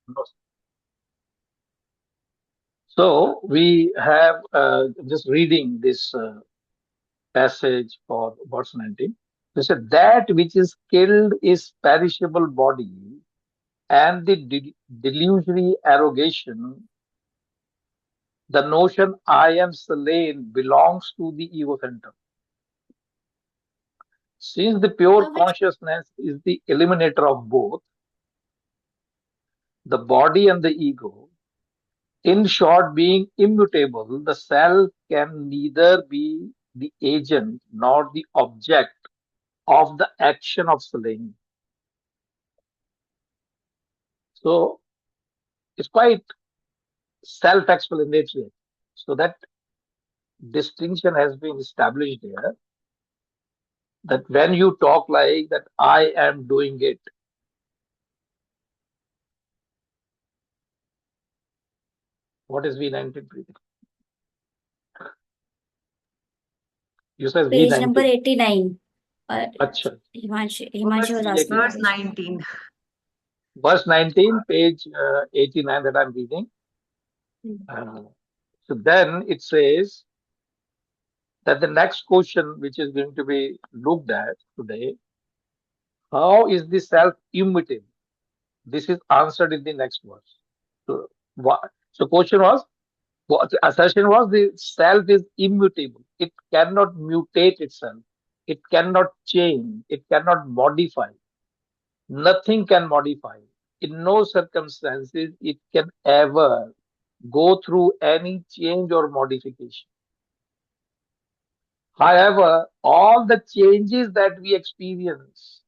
No. So we have just reading this passage for verse 19. They said that which is killed is perishable body, and the delusory arrogation, the notion I am slain, belongs to the ego center. Since the pure Which consciousness is the eliminator of both the body and the ego, in short, being immutable, the self can neither be the agent nor the object of the action of slaying. So it's quite self-explanatory. So that distinction has been established here, that when you talk like that, I am doing it. What is V19 breathing? You said page number V19. 89. Acha. Himanshi was Verse asking. Verse 19. Verse 19, page 89 that I'm reading. Hmm. So then it says that the next question, which is going to be looked at today, how is the self immutable? This is answered in the next verse. So, so question was, what the assertion was, the self is immutable. It cannot mutate itself. It cannot change. It cannot modify. Nothing can modify. In no circumstances it can ever go through any change or modification. However, all the changes that we experience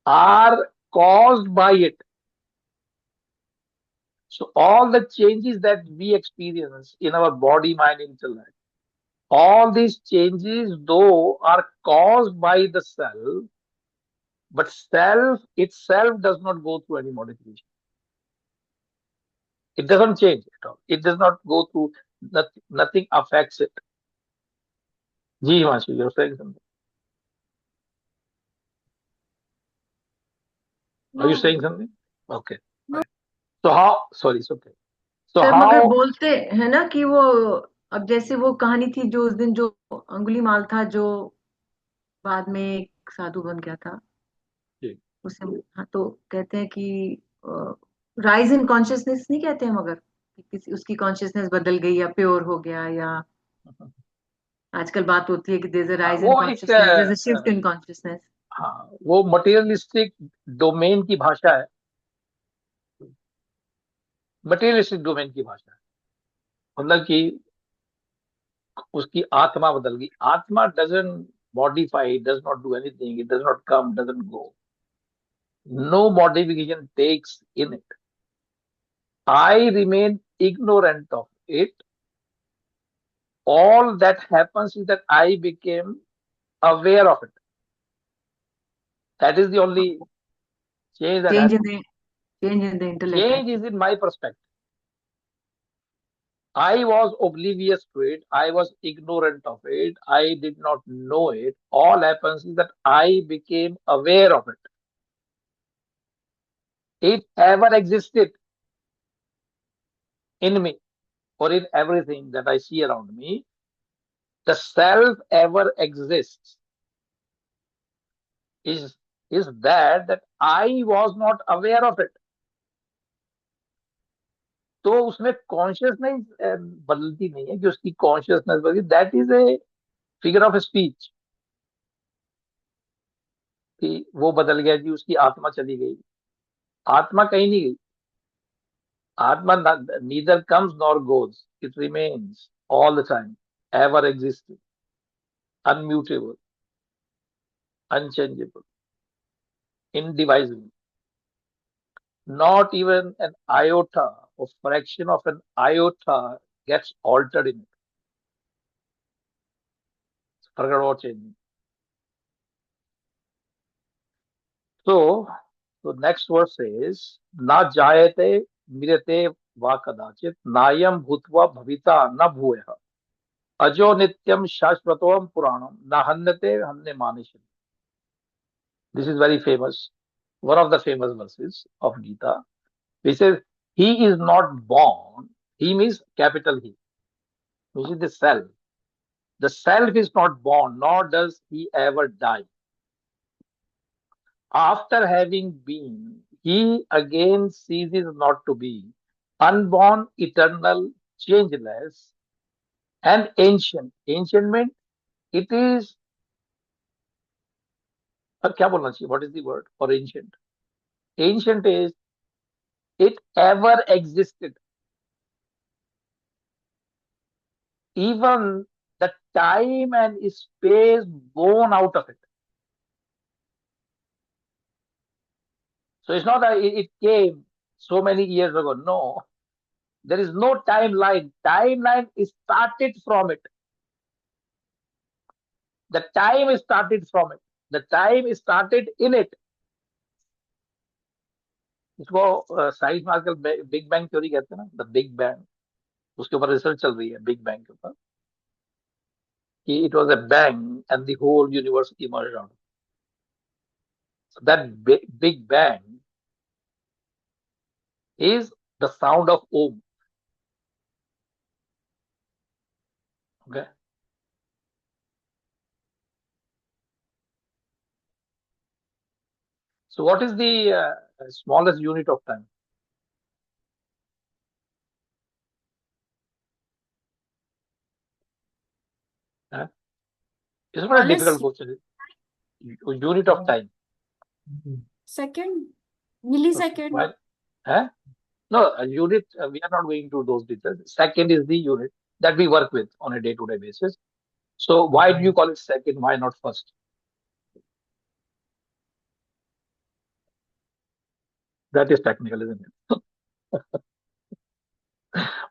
are caused by it. So all the changes that we experience in our body, mind, intellect, all these changes, though, are caused by the self, but self itself does not go through any modification. It doesn't change at all. It does not go through, nothing affects it. Ji Himanshu, you're saying something. Are you saying something? Okay. No. So how, sorry, it's okay. So sir मगर how, बोलते हैं ना कि वो अब जैसे वो कहानी थी जो उस दिन जो अंगुली माल था जो बाद में एक साधु बन गया था जी, उसे हाँ, तो कहते हैं कि राइज इन कॉन्शियसनेस नहीं कहते हैं मगर कि किसी उसकी कॉन्शियसनेस बदल गई या प्योर हो गया या आजकल बात होती है कि देयर इज अ हाँ, राइज इन वो एक consciousness there is a shift in consciousness हाँ, वो मटेरियलिस्टिक डोमेन की भाषा है, मटेरियलिस्टिक डोमेन की भाषा है, मतलब कि उसकी आत्मा बदल गई. आत्मा doesn't modify, does not do anything, it does not come, doesn't go. No modification takes in it. I remain ignorant of it. All that happens is that I became aware of it. That is the only change that change happens. In the change in the intellect Change is in my perspective. I was oblivious to it. I was ignorant of it. I did not know it. All happens is that I became aware of it. It ever existed in me or in everything that I see around me. The self ever exists. Is that I was not aware of it. तो उसमें consciousness बदलती नहीं है कि उसकी consciousness बदली. That is a figure of speech कि वो बदल गया जी, उसकी आत्मा चली गई. आत्मा कहीं नहीं गई. Atma neither comes nor goes, it remains all the time, ever existing, immutable, unchangeable, indivisible. Not even an iota or fraction of an iota gets altered in it. Forget about changing. So, the next verse says, "Na jayate mirate va kadachit nayam bhutva bhavita na bhuya ajo nityam shashvatoam puranam na hanyate hanne manishin." This is very famous, one of the famous verses of Gita. He says, he is not born. He means capital He, which is the self. The self is not born, nor does he ever die. After having been, he again ceases not to be. Unborn, eternal, changeless, and ancient. Ancient means it is, क्या बोलना चाहिए? What is the word for ancient? Ancient is it ever existed. Even the time and space born out of it. So it's not that it came so many years ago. No, there is no timeline. Timeline is started from it. The time is started from it. The time is started in it. इसको science में आजकल big bang theory कहते हैं ना, the big bang. उसके ऊपर research चल रही है बिग बैंग के ऊपर कि it was a bang and the whole universe emerged out. So that big bang is the sound of Om. Okay. So what is the smallest unit of time? Huh? It's not a difficult Smallest question. Unit of time. second, Okay. millisecond. Why? Huh? No, a unit, we are not going to those details. Second is the unit that we work with on a day-to-day basis. So why do you call it second? Why not first? That is technical, isn't it?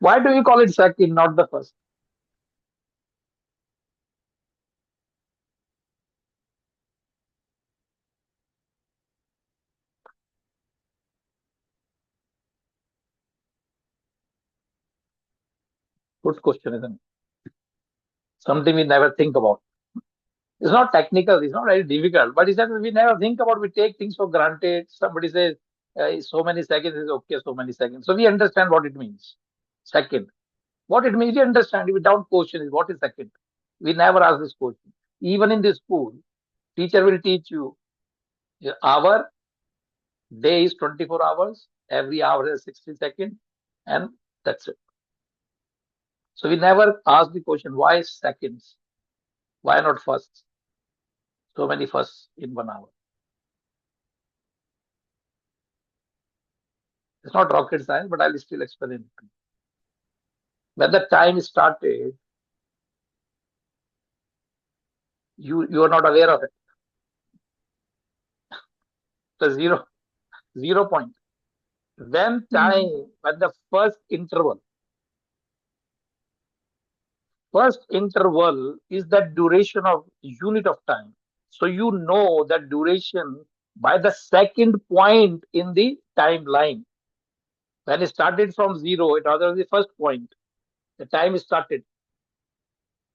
Why do you call it second, not the first? Good question, isn't it? Something we never think about. It's not technical, it's not very difficult, but it's that we never think about, we take things for granted. Somebody says, so many seconds is okay, so many seconds. So we understand what it means. Second. What it means, we understand. Without question is what is second. We never ask this question. Even in the school, teacher will teach you, our day is 24 hours, every hour has 60 seconds, and that's it. So we never ask the question, why seconds? Why not firsts? So many firsts in 1 hour. It's not rocket science, but I'll still explain it. When the time started, you are not aware of it. So zero point. When the first interval is the duration of unit of time. So you know that duration by the second point in the timeline. When it started from zero, it was the first point. The time started.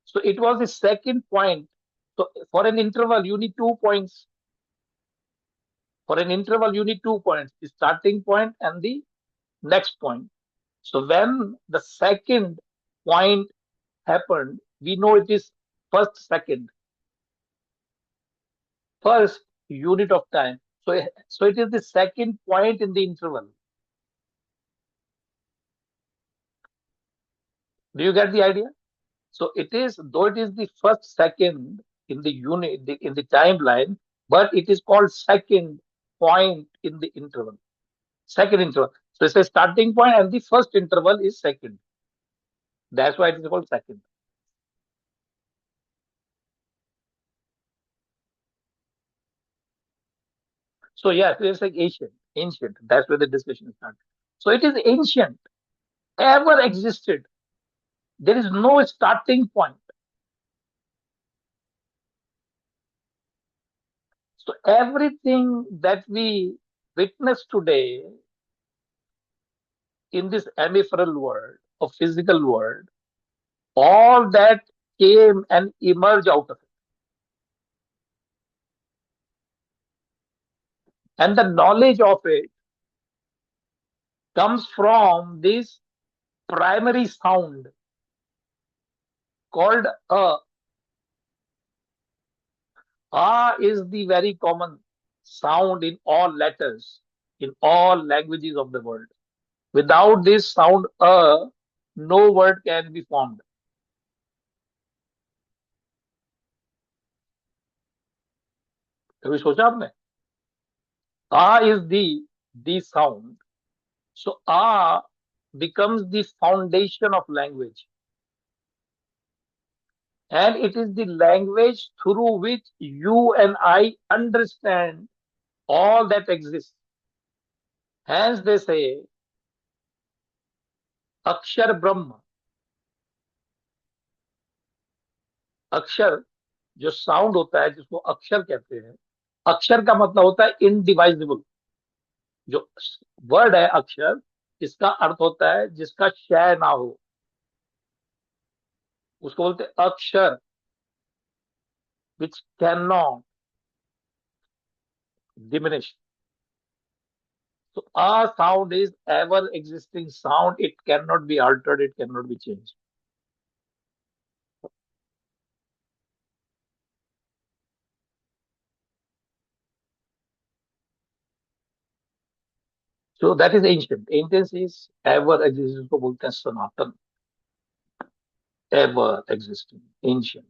So it was the second point. So for an interval, you need 2 points. For an interval, you need 2 points, the starting point and the next point. So when the second point happened, we know it is first unit of time. So it is the second point in the interval. Do you get the idea? So it is, though it is the first second in the unit, in the timeline, but it is called second point in the interval. Second interval. So it's a starting point and the first interval is second. That's why it is called second. So yes, it's like ancient. That's where the discussion started. So it is ancient, ever existed. There is no starting point. So everything that we witness today in this ephemeral world or physical world, all that came and emerged out of it. And the knowledge of it comes from this primary sound called a. A is the very common sound in all letters, in all languages of the world. Without this sound a, no word can be formed. कभी सोचा आपने? A is the sound. So A becomes the foundation of language. And it is the language through which you and I understand all that exists. Hence they say, Akshar Brahma. अक्षर जो sound होता है जिसको अक्षर कहते हैं, अक्षर का मतलब होता है इनडिवाइजिबल. जो वर्ड है अक्षर, इसका अर्थ होता है जिसका क्षय ना हो, उसको बोलते हैं अक्षर, which can not diminish. So a sound is ever existing sound. It cannot be altered. It cannot be changed. So that is ancient. Ancient is ever existing. उसको बोलते हैं सनातन. Ever existing, ancient.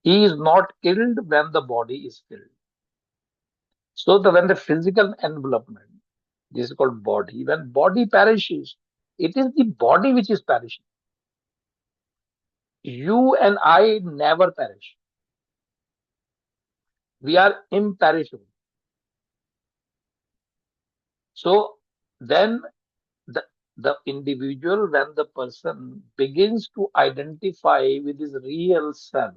He is not killed when the body is killed. So when the physical envelopment, this is called body, when body perishes, it is the body which is perishing. You and I never perish. We are imperishable. So then the individual, when the person begins to identify with his real self,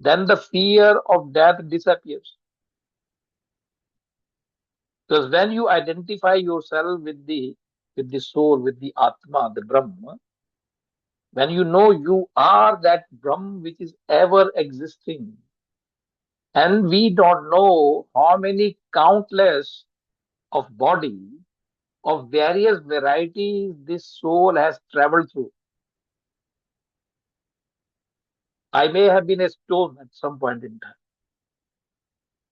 then the fear of death disappears. Because when you identify yourself with the soul, with the Atma, the Brahma, when you know you are that Brahm which is ever existing, and we don't know how many countless of body of various varieties this soul has traveled through. I may have been a stone at some point in time.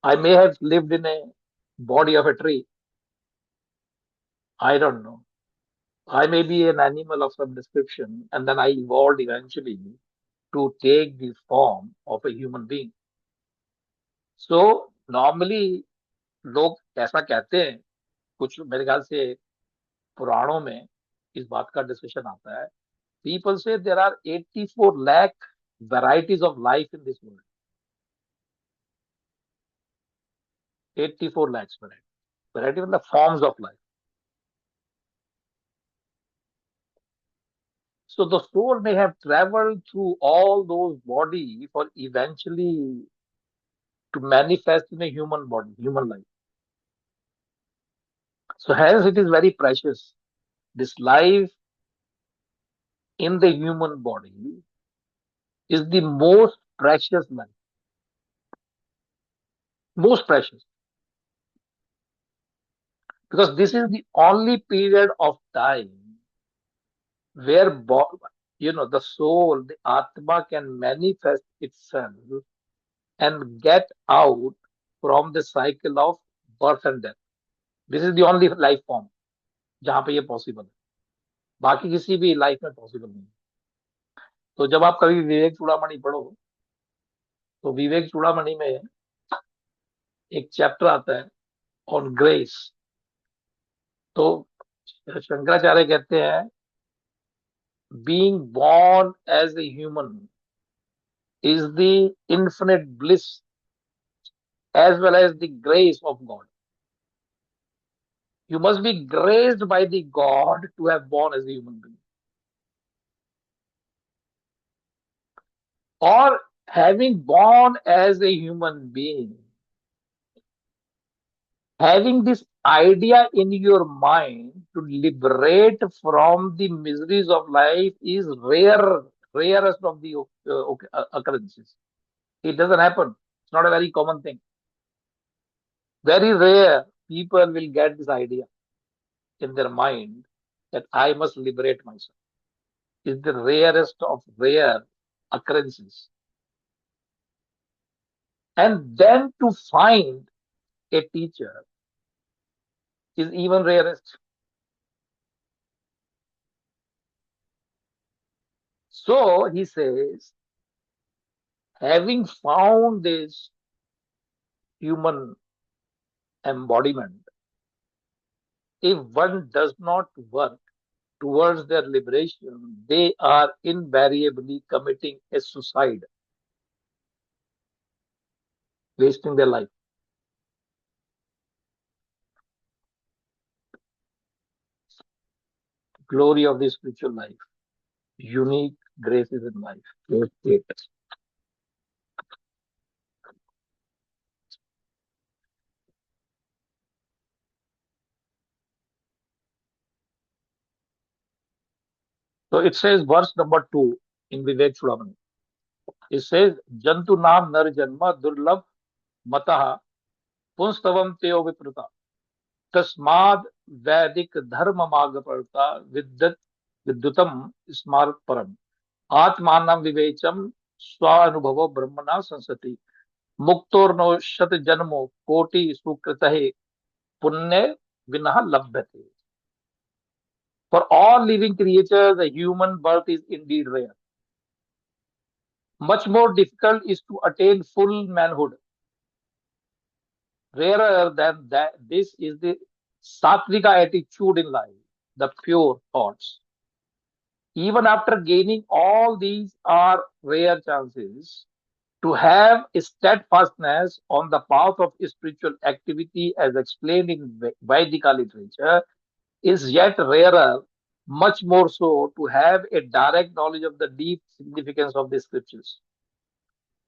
I may have lived in a body of a tree. I don't know. I may be an animal of some description, and then I evolved eventually to take the form of a human being. So normally लोग ऐसा कहते हैं, कुछ मेरे ख्याल से पुराणों में इस बात का डिस्कशन आता है. People say there are 84 lakh varieties of life in this world. 84 lakhs variety. Variety in the forms of life. So the soul may have traveled through all those bodies for eventually to manifest in a human body, human life. So hence it is very precious. This life in the human body is the most precious life. Most precious. Because this is the only period of time where the soul, the Atma can manifest itself and get out from the cycle of birth and death. This is the only life form जहां पे ये possible है. बाकी किसी भी life में possible नहीं. तो जब आप कभी विवेक चूड़ामणि पढ़ो, तो विवेक चूड़ामणि में एक चैप्टर आता है ऑन ग्रेस. तो शंकराचार्य कहते हैं being born as a human is the infinite bliss as well as the grace of God. You must be graced by the God to have born as a human being. Or having born as a human being, having this idea in your mind to liberate from the miseries of life is rarest of the occurrences. It doesn't happen. It's not a very common thing. Very rare people will get this idea. in their mind that I must liberate myself. Is the rarest of rare occurrences. And then to find a teacher is even rarest. So he says, having found this human embodiment, if one does not work towards their liberation, they are invariably committing a suicide, wasting their life. Glory of the spiritual life, unique graces in life. Verse 8. So it says, verse number 2 in Vivek Chudamani. It says, Jantu Nam Nar Janma Durlabh Mataha Punstavam Teo Viprata Tasmad Vedic Dharma Marga Parta Vidyutam Smart Param Atmanam Vivecham Swanubhava Brahmana Sansati Muktorno Shat Janmo Koti Sukritahe Punne Vinaha Labhyate. For all living creatures, a human birth is indeed rare. Much more difficult is to attain full manhood. Rarer than that, this is the sattvika attitude in life, the pure thoughts. Even after gaining all these are rare chances to have a steadfastness on the path of spiritual activity as explained in Vedika literature is yet rarer, much more so to have a direct knowledge of the deep significance of the scriptures.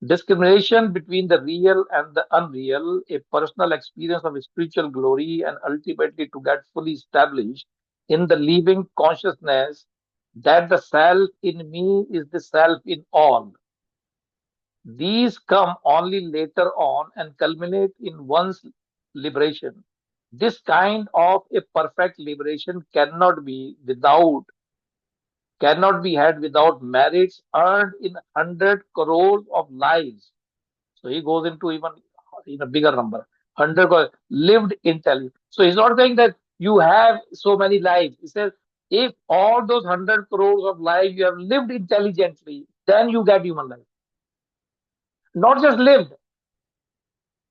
Discrimination between the real and the unreal, a personal experience of spiritual glory, and ultimately to get fully established in the living consciousness that the self in me is the self in all. These come only later on and culminate in one's liberation. This kind of a perfect liberation cannot be had without merits earned in 100 crores of lives. So he goes into even in a bigger number, 100 crores lived intelligence. So he's not saying that you have so many lives. He says if all those 100 crores of lives you have lived intelligently, then you get human life. Not just lived,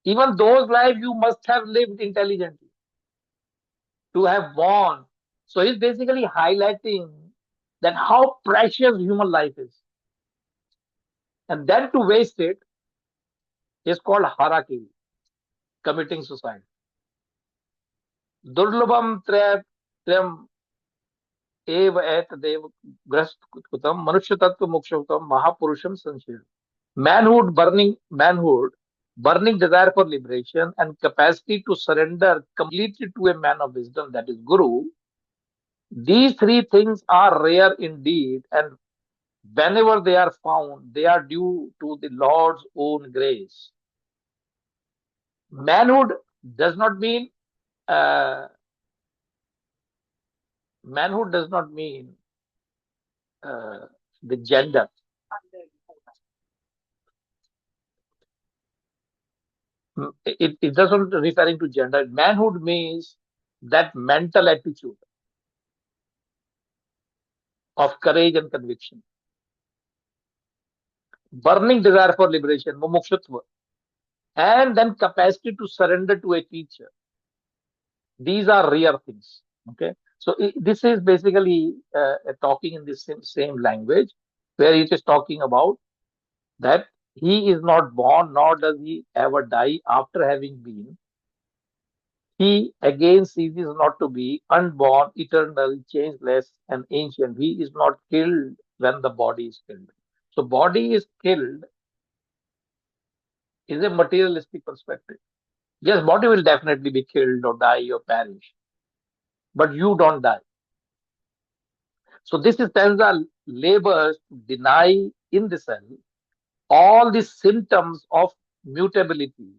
even those lives you must have lived intelligently to have born. So he's basically highlighting that how precious human life is. And then to waste it is called harakiri, committing suicide. Durlabam trem एव एतदेव ग्रस्त कुतम मनुष्य तत्व मोक्षोत्तम महापुरुषम संशय. Manhood, burning desire for liberation, and capacity to surrender completely to a man of wisdom, that is Guru. These three things are rare indeed, and whenever they are found, they are due to the Lord's own grace. Manhood does not mean uh, manhood does not mean uh, the gender. It doesn't referring to gender. Manhood means that mental attitude of courage and conviction, burning desire for liberation, mumukshutva, and then capacity to surrender to a teacher. These are rare things. Okay, so this is basically talking in the same language, where it is talking about that he is not born, nor does he ever die after having been. He again ceases not to be unborn, eternal, changeless, and ancient. He is not killed when the body is killed. So body is killed is a materialistic perspective. Yes, body will definitely be killed or die or perish, but you don't die. So this is stanza labors to deny in the self all the symptoms of mutability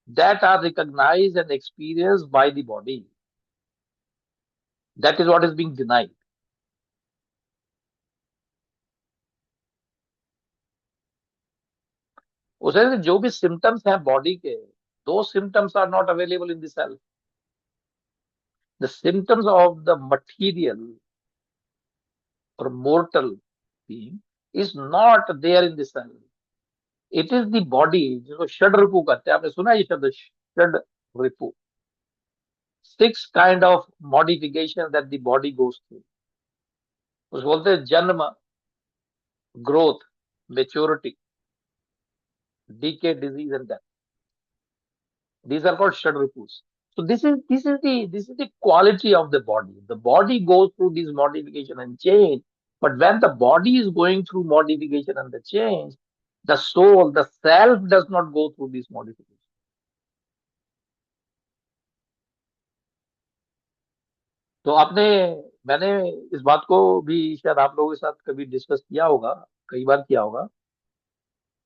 that are recognized and experienced by the body. That is what is being denied. उसे जो भी symptoms हैं body के, those symptoms are not available in the cell. The symptoms of the material or mortal being is not there in the cell. It is the body, जिसको षड रिपु कहते हैं. आपने सुना है ये शब्द षड रिपु? 6 kind of modifications that the body goes through. उसको बोलते हैं जन्म, growth, maturity, decay, disease, and death. These are called षड ripus. So this is the quality of the body. The body goes through these modification and change. But when the body is going through modification and the change, the soul, the self does not go through these modifications. तो मैंने इस बात को भी शायद आप लोगों के साथ कभी डिस्कस किया होगा, कई बार किया होगा,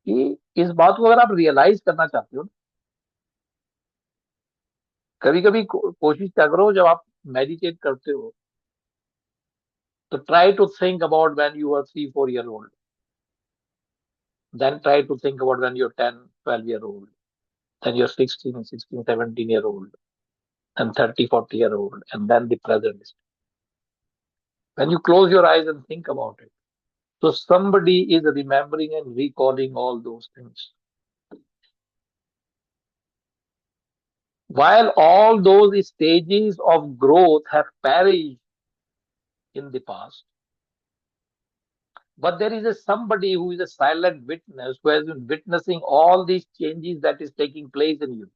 कि इस बात को अगर आप रियलाइज करना चाहते हो, कभी कभी कोशिश क्या करो, जब आप मेडिटेट करते हो तो try to think about when you are 3-4 year old, then try to think about when you're 10-12 year old, then you're 16-17 year old, and 30-40 year old, and then the present. When you close your eyes and think about it, so somebody is remembering and recalling all those things. While all those stages of growth have perished in the past, but there is somebody who is a silent witness who has been witnessing all these changes that is taking place in you.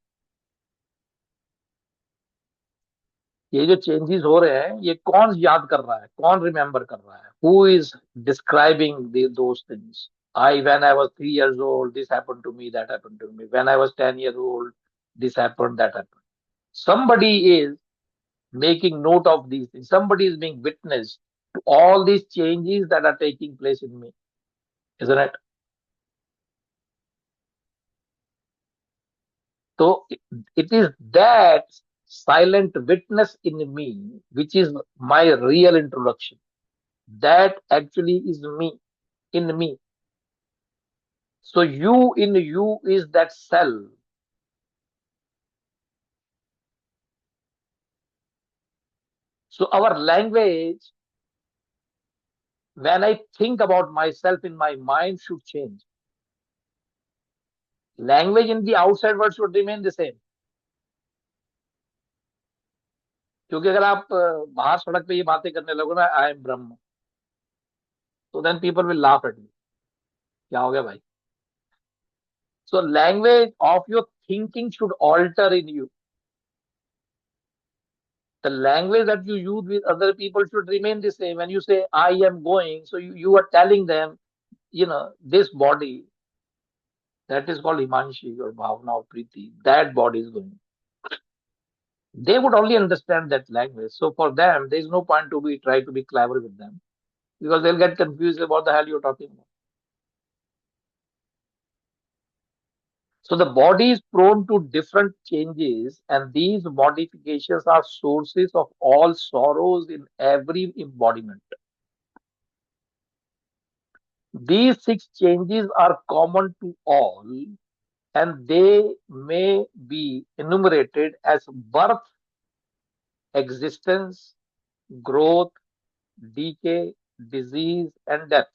ये जो changes हो रहे हैं, ये कौन याद कर रहा है, कौन रिमेम्बर कर रहा है? Who is describing those things? When I was 3 years old, this happened to me, that happened to me. When I was 10 years old, this happened, that happened. Somebody is making note of these things. Somebody is being witness to all these changes that are taking place in me, isn't it? So it is that silent witness in me which is my real introduction. That actually is me, in me. So you in you is that cell. So our language, when I think about myself in my mind, should change. Language in the outside world should remain the same. क्योंकि अगर आप बाहर सड़क पे ये बातें करने लगो ना, आई एम ब्रह्म, तो then people will laugh at me. क्या हो गया भाई? So language of your thinking should alter in you. The language that you use with other people should remain the same. When you say I am going, so you are telling them, this body, that is called Himanshi or Bhavana or Preeti, that body is going. They would only understand that language. So for them, there is no point to try to be clever with them, because they'll get confused about the hell you're talking about. So the body is prone to different changes, and these modifications are sources of all sorrows in every embodiment. These 6 changes are common to all, and they may be enumerated as birth, existence, growth, decay, disease, and death.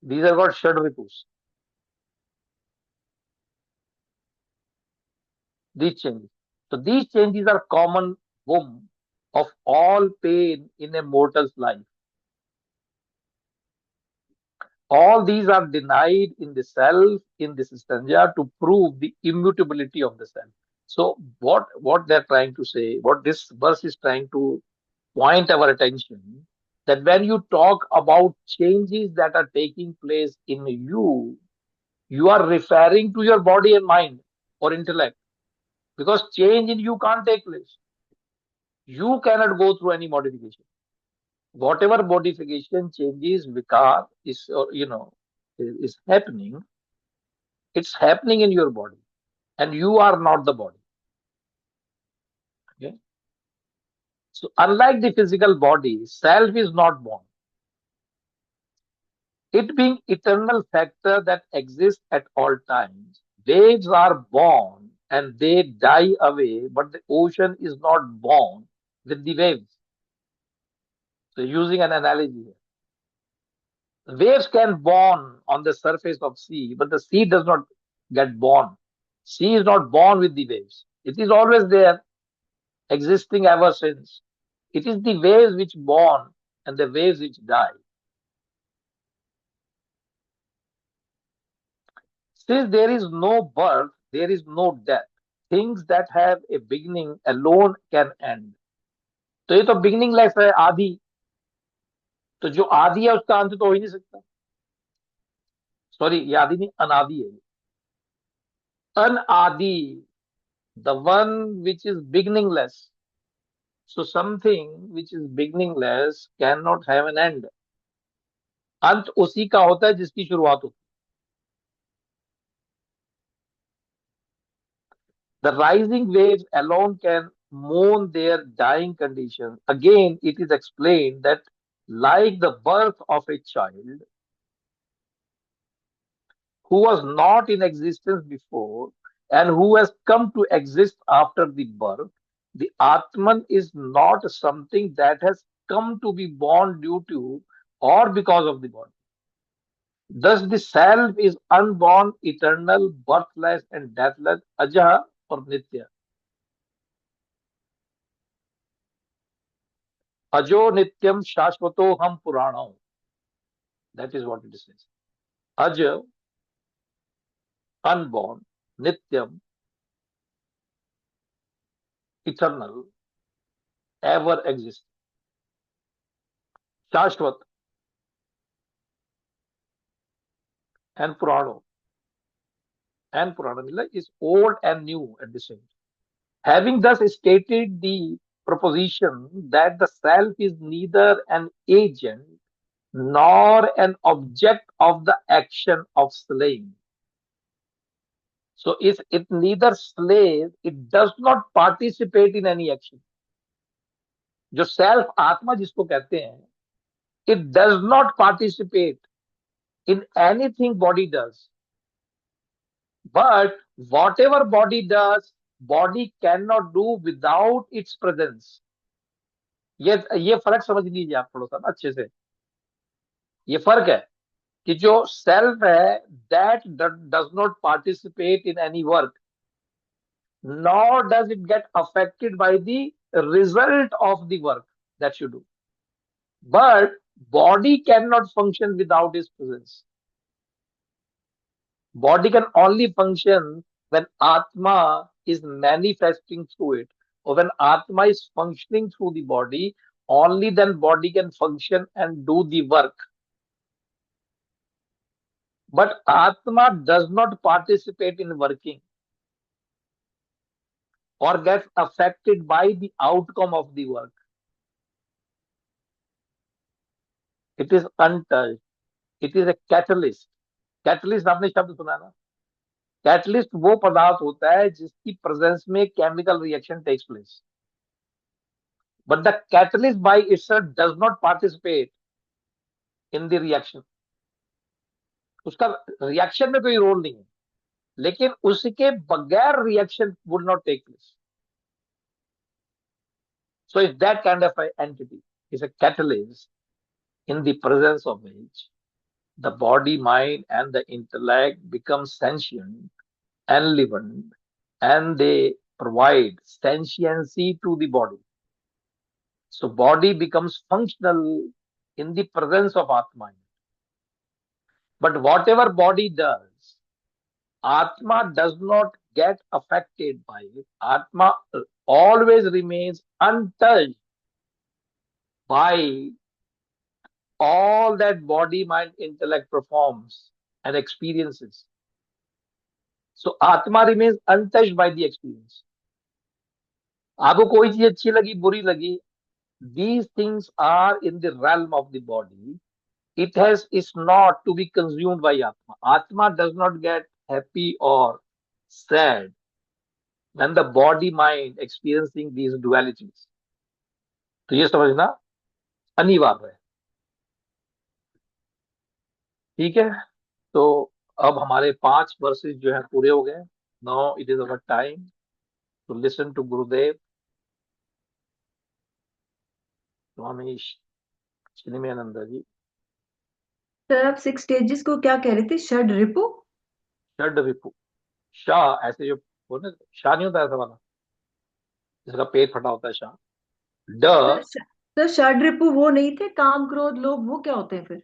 These are called Shadripus. These changes. So these changes are common womb of all pain in a mortal's life. All these are denied in the self, in this stanza, to prove the immutability of the self. So what they're trying to say, what this verse is trying to point our attention, that when you talk about changes that are taking place in you, you are referring to your body and mind or intellect, because change in you can't take place. You cannot go through any modification. Whatever modification, changes, vikar is happening, it's happening in your body, and you are not the body. Okay? So unlike the physical body, self is not born. It being eternal factor that exists at all times, waves are born and they die away, but the ocean is not born with the waves. So using an analogy here, waves can born on the surface of sea, but the sea does not get born. Sea is not born with the waves. It is always there, existing ever since. It is the waves which born and the waves which die. Since there is no birth, there is no death. Things that have a beginning alone can end. तो ये तो beginningless है, आदि. तो जो आदि है उसका अंत तो हो ही नहीं सकता. सॉरी, ये आदि नहीं, अनादि है. अनादि, the one which is beginningless. So something which is beginningless cannot have an end. अंत उसी का होता है जिसकी शुरुआत होती है. The rising waves alone can mourn their dying condition. Again, it is explained that like the birth of a child who was not in existence before and who has come to exist after the birth, the Atman is not something that has come to be born due to or because of the body. Thus, the self is unborn, eternal, birthless, and deathless, ajaha or nitya. Ajo nityam shashvato ham puranam. That is what it says. Aja, unborn, nityam, eternal, ever existing. Shashvat and Purana. And Purana is old and new at the same time. Having thus stated the proposition that the self is neither an agent nor an object of the action of slaying. So if it neither slays, it does not participate in any action. जो self आत्मा जिसको कहते हैं, it does not participate in anything body does. But whatever body does, body cannot do without its presence. ये फर्क समझ लीजिए आप थोड़ा सा ना अच्छे से. ये फर्क है कि जो सेल्फ है, that does not participate in any work, nor does it get affected by the result of the work that you do. But body cannot function without its presence. Body can only function when Atma is manifesting through it. Or when Atma is functioning through the body, only then body can function and do the work. But Atma does not participate in working or gets affected by the outcome of the work. It is untouched. It is a catalyst. Catalyst आपने शब्द सुना ना? Catalyst वो पदार्थ होता है जिसकी presence में chemical reaction takes place. But the catalyst by itself does not participate in the reaction. उसका रिएक्शन में कोई रोल नहीं है, लेकिन उसके बगैर reaction would not take place. So it's that kind of an entity. It's a catalyst in the presence of which the body, mind, and the intellect become sentient and living, and they provide sentiency to the body. So body becomes functional in the presence of Atma. But whatever body does, Atma does not get affected by it. Atma always remains untouched by all that body, mind, intellect performs and experiences. So Atma remains untouched by the experience. आपको कोई चीज अच्छी लगी, बुरी लगी, these things are in the realm of the body. Is not to be consumed by Atma. Atma does not get happy or sad when the body mind experiencing these dualities. तो ये समझना अनिवार्य है, ठीक है। तो अब हमारे 5 वर्सेस जो है पूरे हो गए। Now it is our time to listen to Gurudev Swami Chinmayanand ji. Sir आप 6 स्टेजेस को क्या कह रहे थे? षड रिपु? षड रिपु, शाह ऐसे जो बोले, शाह नहीं होता ऐसा वाला जिसका पेट फटा होता है, शाह। ड, सर षड रिपु वो नहीं थे? काम क्रोध लोभ, वो क्या होते हैं फिर?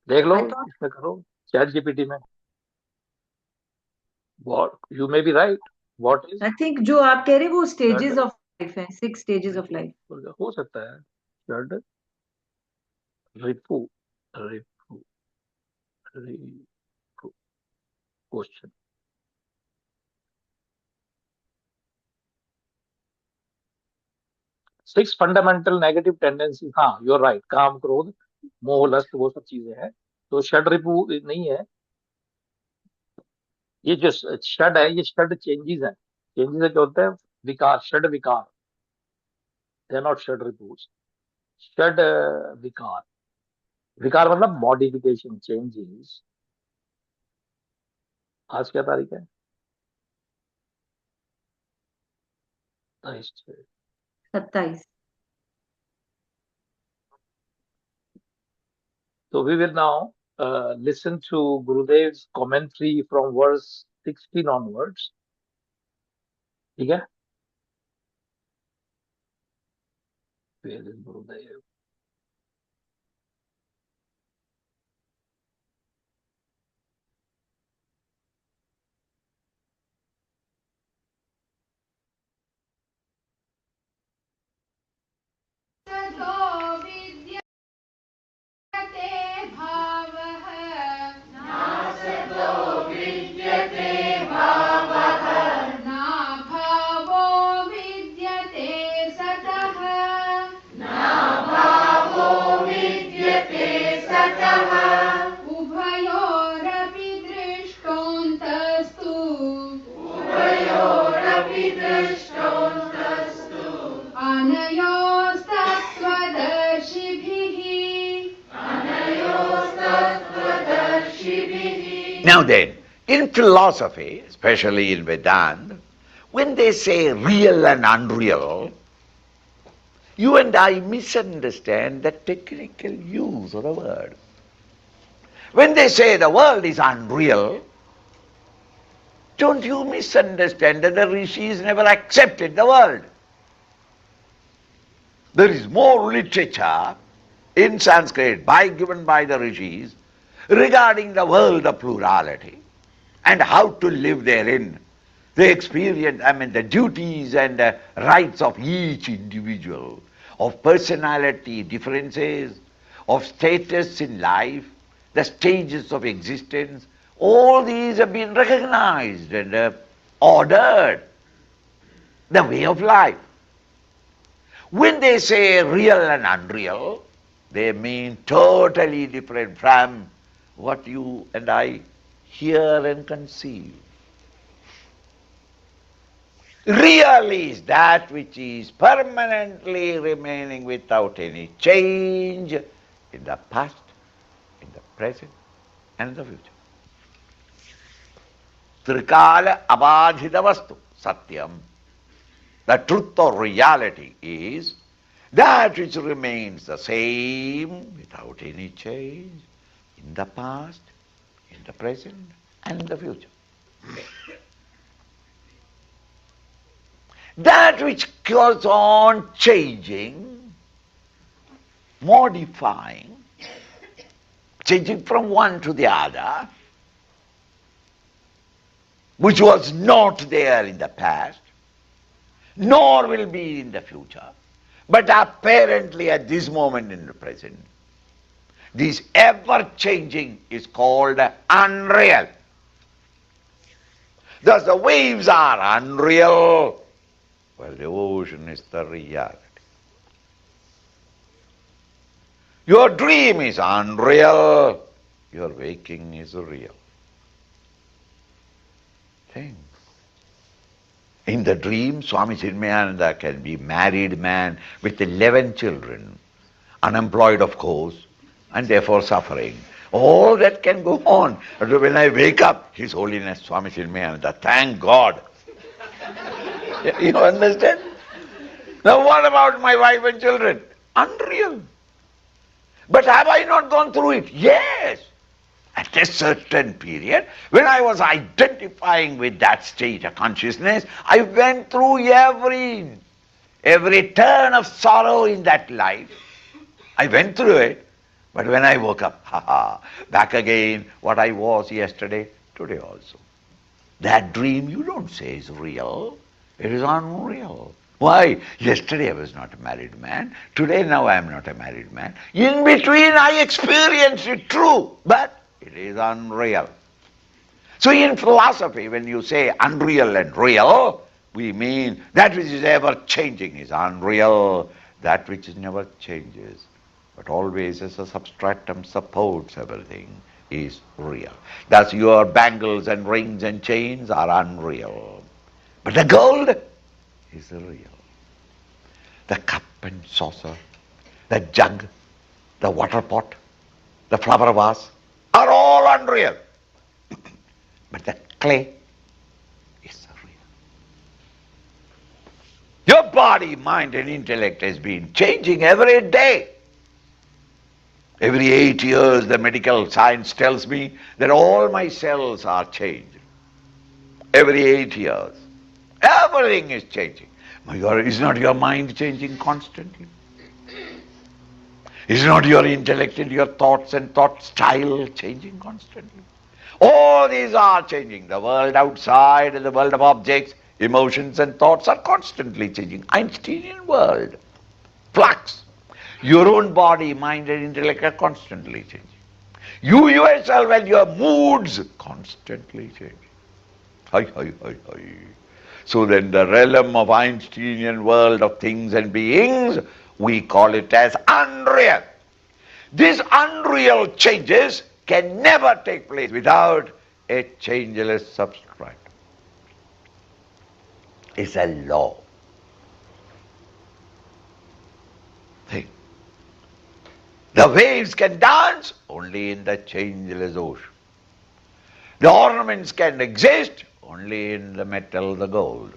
देख लो, आई थॉट, इसमें करो चैट जीपीटी में। What you may be right, what is I think जो आप कह रहे हैं वो षड स्टेजेस ऑफ लाइफ है, 6 स्टेजेस ऑफ लाइफ। रिपु, हो सकता है षड रिपु, रिपु, रिपु क्वेश्चन। 6 फंडामेंटल नेगेटिव टेंडेंसी, हाँ यू आर राइट, काम क्रोध मोह लस्ट वो सब चीजें हैं। तो षड रिपु नहीं है, ये जो षड है ये षड चेंजेस है। चेंजेस क्या होता है? विकार, षड विकार, दे आर नॉट षड रिपु। षड विकार, विकार मतलब मॉडिफिकेशन, चेंजेस। आज क्या तारीख है? 27। 27। So we will now listen to Gurudev's commentary from verse 16 onwards. ठीक है? Where is Gurudev? Now then, in philosophy, especially in Vedanta, when they say real and unreal, you and I misunderstand the technical use of the word. When they say the world is unreal, don't you misunderstand that the rishis never accepted the world. There is more literature in Sanskrit given by the rishis regarding the world of plurality and how to live therein. They experience, the duties and rights of each individual, of personality differences, of status in life, the stages of existence. All these have been recognized and ordered, the way of life. When they say real and unreal, they mean totally different from what you and I hear and conceive. Real is that which is permanently remaining without any change in the past, in the present, and in the future. Trikala abadhita vastu, satyam. The truth or reality is that which remains the same without any change in the past, in the present, and in the future. That which goes on changing, modifying, changing from one to the other, which was not there in the past, nor will be in the future, but apparently at this moment in the present, this ever-changing is called unreal. Thus the waves are unreal, while the ocean is the reality. Your dream is unreal, your waking is real. Think. In the dream, Swami Chinmayananda can be married man with 11 children, unemployed of course, and therefore suffering. All that can go on. But when I wake up, His Holiness Swami Chinmayananda, thank God. You understand? Now what about my wife and children? Unreal. But have I not gone through it? Yes. At a certain period, when I was identifying with that state of consciousness, I went through every turn of sorrow in that life. I went through it. But when I woke up, back again, what I was yesterday, today also. That dream you don't say is real. It is unreal. Why? Yesterday I was not a married man. Today now I am not a married man. In between I experienced it true, but it is unreal. So in philosophy, when you say unreal and real, we mean that which is ever changing is unreal, that which never changes, but always as a substratum supports everything, is real. Thus your bangles and rings and chains are unreal. But the gold is real. The cup and saucer, the jug, the water pot, the flower vase are all unreal. But the clay is real. Your body, mind and intellect has been changing every day. Every 8 years the medical science tells me that all my cells are changed. Every 8 years. Everything is changing. My God, is not your mind changing constantly? Is not your intellect and your thoughts and thought style changing constantly? All these are changing. The world outside and the world of objects, emotions and thoughts are constantly changing. Einsteinian world. Flux. Your own body, mind and intellect are constantly changing. You yourself and your moods constantly changing. Hi, hi, hi, hi. So then the realm of Einsteinian world of things and beings, we call it as unreal. These unreal changes can never take place without a changeless substrate. It's a law. Think. The waves can dance only in the changeless ocean. The ornaments can exist only in the metal, the gold.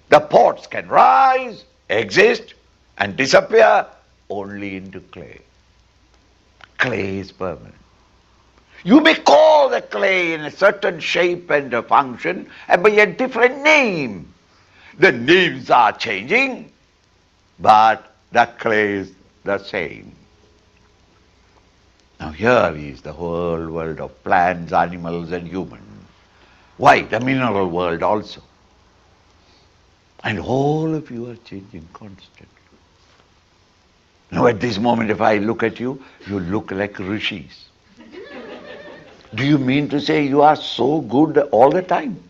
The pots can rise, exist, and disappear only into clay. Clay is permanent. You may call the clay in a certain shape and a function and by a different name. The names are changing, but the clay is the same. Now here is the whole world of plants, animals and humans. Why? The mineral world also. And all of you are changing constantly. Now at this moment if I look at you, you look like rishis. Do you mean to say you are so good all the time?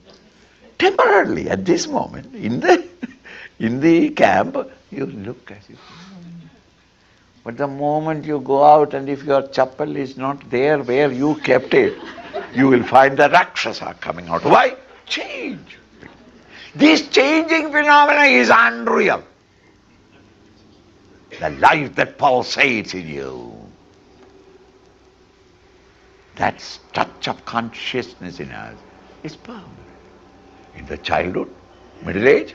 Temporarily, at this moment, in the camp, you look as if. But the moment you go out and if your chappal is not there where you kept it, you will find the Rakshasa coming out. Why? Change. This changing phenomena is unreal. The life that pulsates in you, that touch of consciousness in us is permanent. In the childhood, middle age,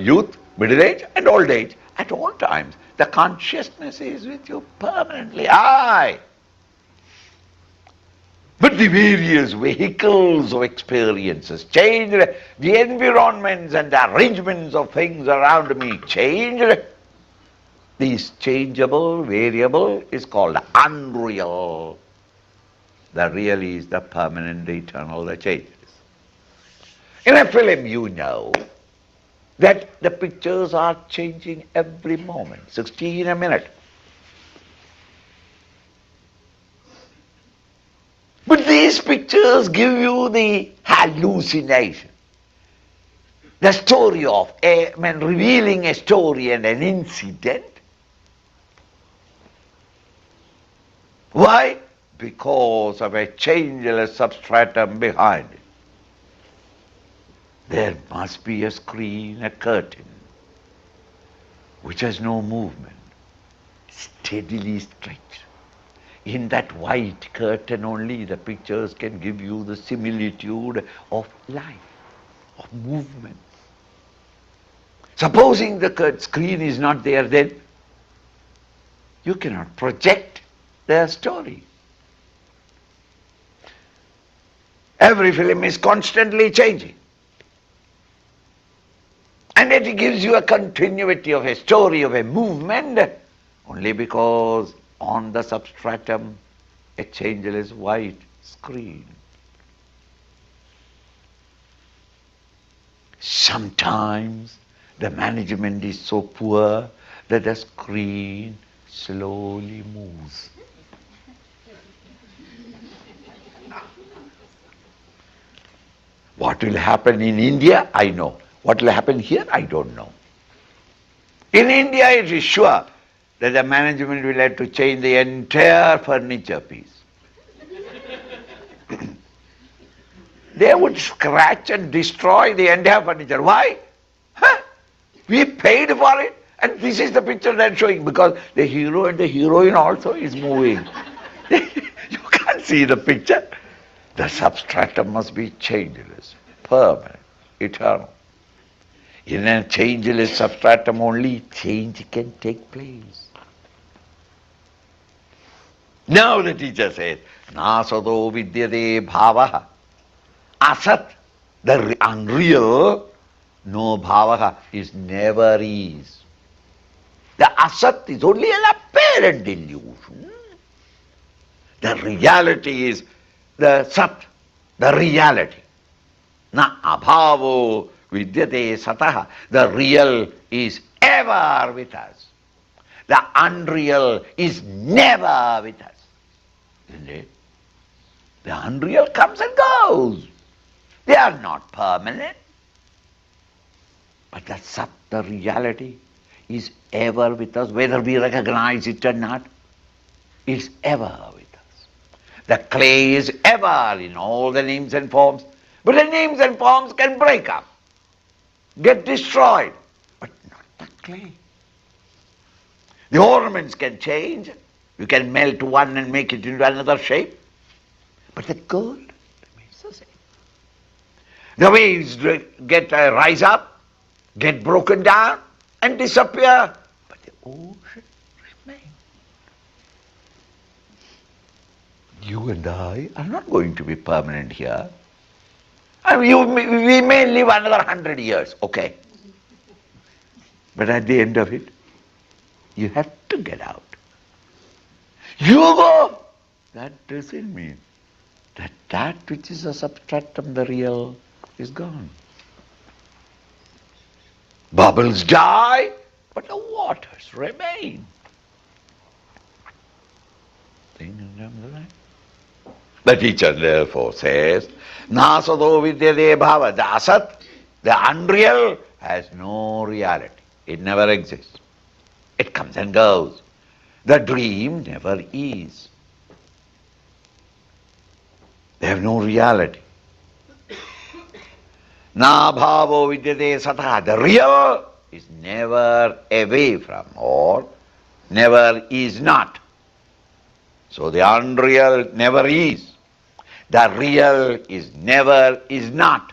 youth, middle age and old age, at all times, the consciousness is with you permanently. Aye. But the various vehicles of experiences change, the environments and the arrangements of things around me change. This changeable, variable is called unreal. The real is the permanent, the eternal, the changeless. In a film you know that the pictures are changing every moment, 16 a minute. But these pictures give you the hallucination. The story of revealing a story and an incident. Why? Because of a changeless substratum behind it. there must be a screen, a curtain, which has no movement, steadily stretched. In that white curtain only the pictures can give you the similitude of life, of movement. Supposing the screen is not there, then you cannot project their story. Every film is constantly changing. And it gives you a continuity of a story, of a movement, only because on the substratum a changeless white screen. Sometimes the management is so poor that the screen slowly moves. What will happen in India, I know. What will happen here, I don't know. In India, it is sure that the management will have to change the entire furniture piece. They would scratch and destroy the entire furniture. Why? We paid for it, and this is the picture they're showing, because the hero and the heroine also is moving. You can't see the picture. The substratum must be changeless, permanent, eternal. In a changeless substratum only change can take place. Now the teacher says, Nasado vidyate bhavaha. Asat, the unreal, no bhavaha is never is. The asat is only an apparent illusion. The reality is the sat, the reality. Na abhavo vidyate sataha. The real is ever with us. The unreal is never with us. Isn't it? The unreal comes and goes. They are not permanent. But the sat, the reality, is ever with us, whether we recognize it or not. It's ever with us. The clay is ever in all the names and forms, but the names and forms can break up, get destroyed, but not the clay. The ornaments can change. You can melt one and make it into another shape, but the gold remains the same. The waves rise up, get broken down, and disappear, but the ocean remains. You and I are not going to be permanent here. I mean, we may live another 100 years, okay. But at the end of it, you have to get out. You go. That doesn't mean that which is a substratum, the real, is gone. Bubbles die, but the waters remain. The teacher therefore says, Nasado vidyate bhava. The asat, the unreal, has no reality. It never exists. It comes and goes. The dream never is. They have no reality. Na bhavo vidyate satha. The real is never away from, or never is not. So the unreal never is. The real is never is not,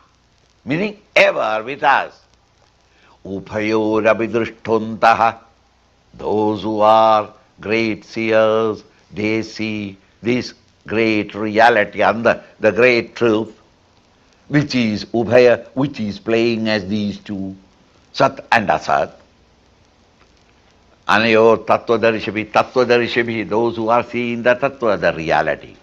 meaning ever with us. Uphayorabhidrishtontaha. Those who are great seers, they see this great reality and the great truth, which is Ubhaya, which is playing as these two, Sat and Asat. Anayor Tattva-darishabhi, those who are seeing the Tattva, the reality.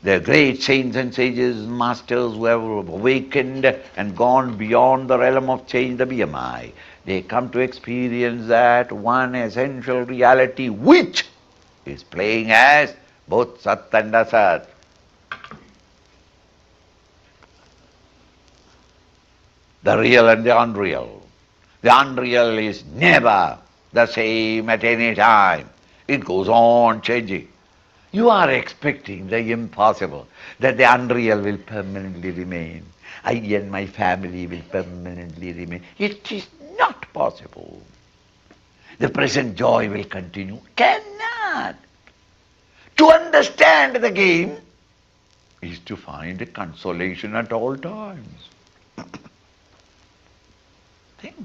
The great saints and sages, masters who have awakened and gone beyond the realm of change, the BMI, they come to experience that one essential reality which is playing as both Sat and Asat. The real and the unreal. The unreal is never the same at any time. It goes on changing. You are expecting the impossible, that the unreal will permanently remain. I and my family will permanently remain. It is not possible. The present joy will continue. Cannot. To understand the game is to find a consolation at all times. Think.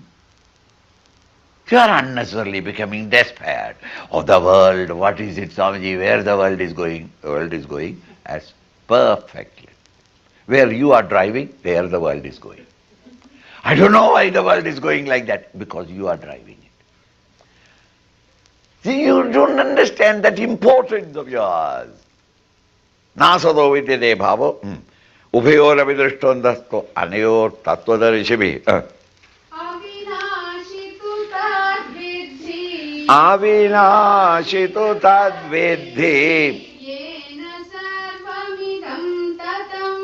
You are unnecessarily becoming despaired of the world. What is it, Swamiji? Where the world is going? The world is going as perfectly. Where you are driving, there the world is going. I don't know why the world is going like that, because you are driving it. See, you don't understand that importance of yours. Nasado vidyate bhavo. Ubhayor abhidrishtondasto anayor tattvadarishibi. Avinashi tu tad vidhi. Yena sarvamidam tatam.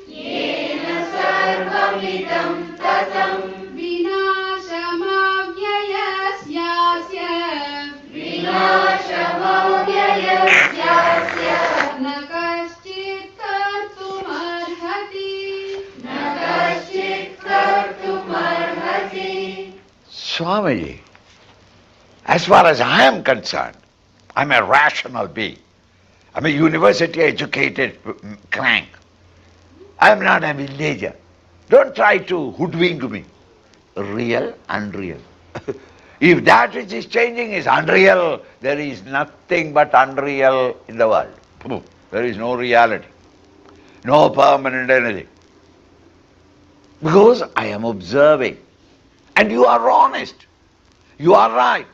Yena sarvamidam tatam. Vinashamavyayasyasya. Vinashamavyayasyasya. Na kaschit kartumarhati. Na kaschit kartumarhati. Swamiji, as far as I am concerned, I'm a rational being. I'm a university-educated crank. I'm not a villager. Don't try to hoodwink me. Real, unreal. If that which is changing is unreal, there is nothing but unreal in the world. There is no reality, no permanent anything. Because I am observing. And you are honest. You are right.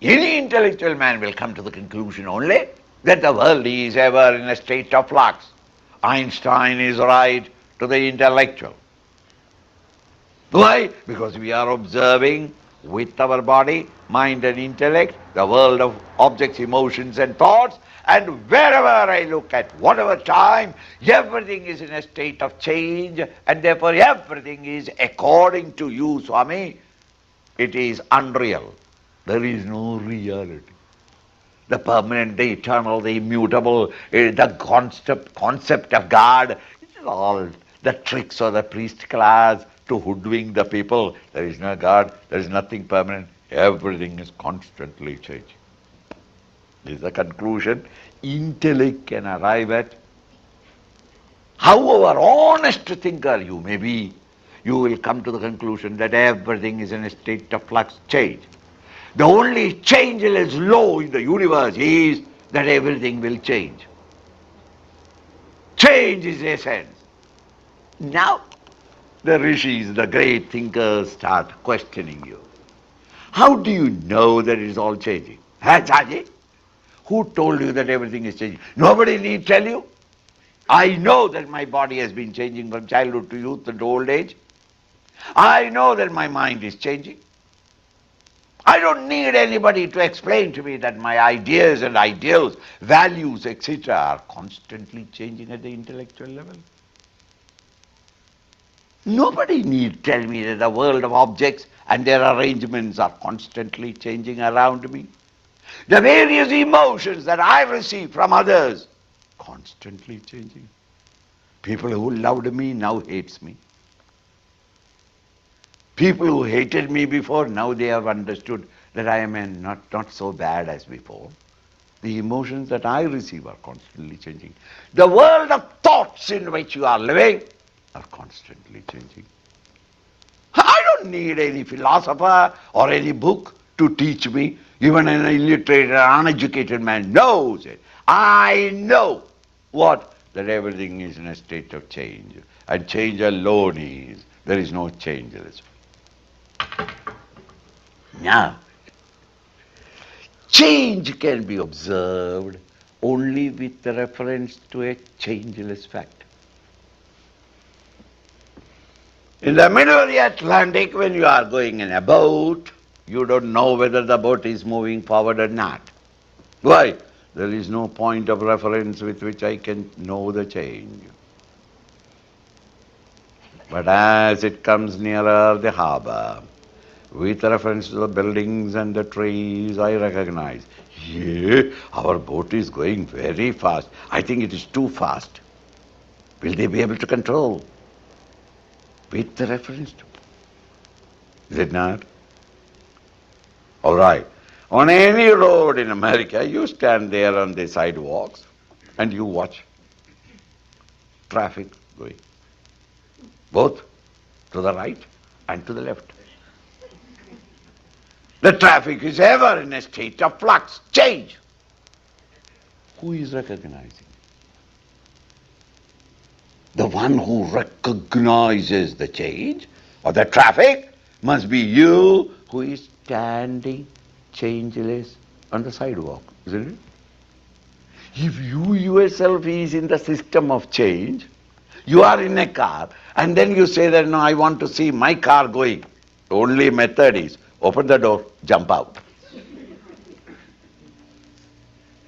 Any intellectual man will come to the conclusion only that the world is ever in a state of flux. Einstein is right to the intellectual. Why? Because we are observing with our body, mind and intellect, the world of objects, emotions and thoughts, and wherever I look at whatever time, everything is in a state of change, and therefore everything is according to you, Swami. It is unreal. There is no reality. The permanent, the eternal, the immutable, the concept of God, it is all the tricks of the priest class to hoodwink the people. There is no God, there is nothing permanent. Everything is constantly changing. This is the conclusion intellect can arrive at. However honest thinker you may be, you will come to the conclusion that everything is in a state of flux change. The only changeless law in the universe is that everything will change. Change is essence. Now, the rishis, the great thinkers start questioning you. How do you know that it is all changing? Chaji? Who told you that everything is changing? Nobody need tell you. I know that my body has been changing from childhood to youth and to old age. I know that my mind is changing. I don't need anybody to explain to me that my ideas and ideals, values, etc. are constantly changing at the intellectual level. Nobody need tell me that the world of objects and their arrangements are constantly changing around me. The various emotions that I receive from others, constantly changing. People who loved me now hates me. People who hated me before, now they have understood that I am not so bad as before. The emotions that I receive are constantly changing. The world of thoughts in which you are living are constantly changing. I don't need any philosopher or any book to teach me. Even an illiterate or uneducated man knows it. I know what? That everything is in a state of change. And change alone is. There is no changeless. Now, change can be observed only with reference to a changeless fact. In the middle of the Atlantic, when you are going in a boat, you don't know whether the boat is moving forward or not. Why? There is no point of reference with which I can know the change. But as it comes nearer the harbor, with reference to the buildings and the trees, I recognize, yeah, our boat is going very fast. I think it is too fast. Will they be able to control? with the reference to. Is it not? All right. On any road in America, you stand there on the sidewalks and you watch traffic going, both to the right and to the left. The traffic is ever in a state of flux, change. Who is recognizing? The one who recognizes the change or the traffic must be you who is standing changeless on the sidewalk, isn't it? If you yourself is in the system of change, you are in a car, and then you say that, no, I want to see my car going. The only method is open the door, jump out.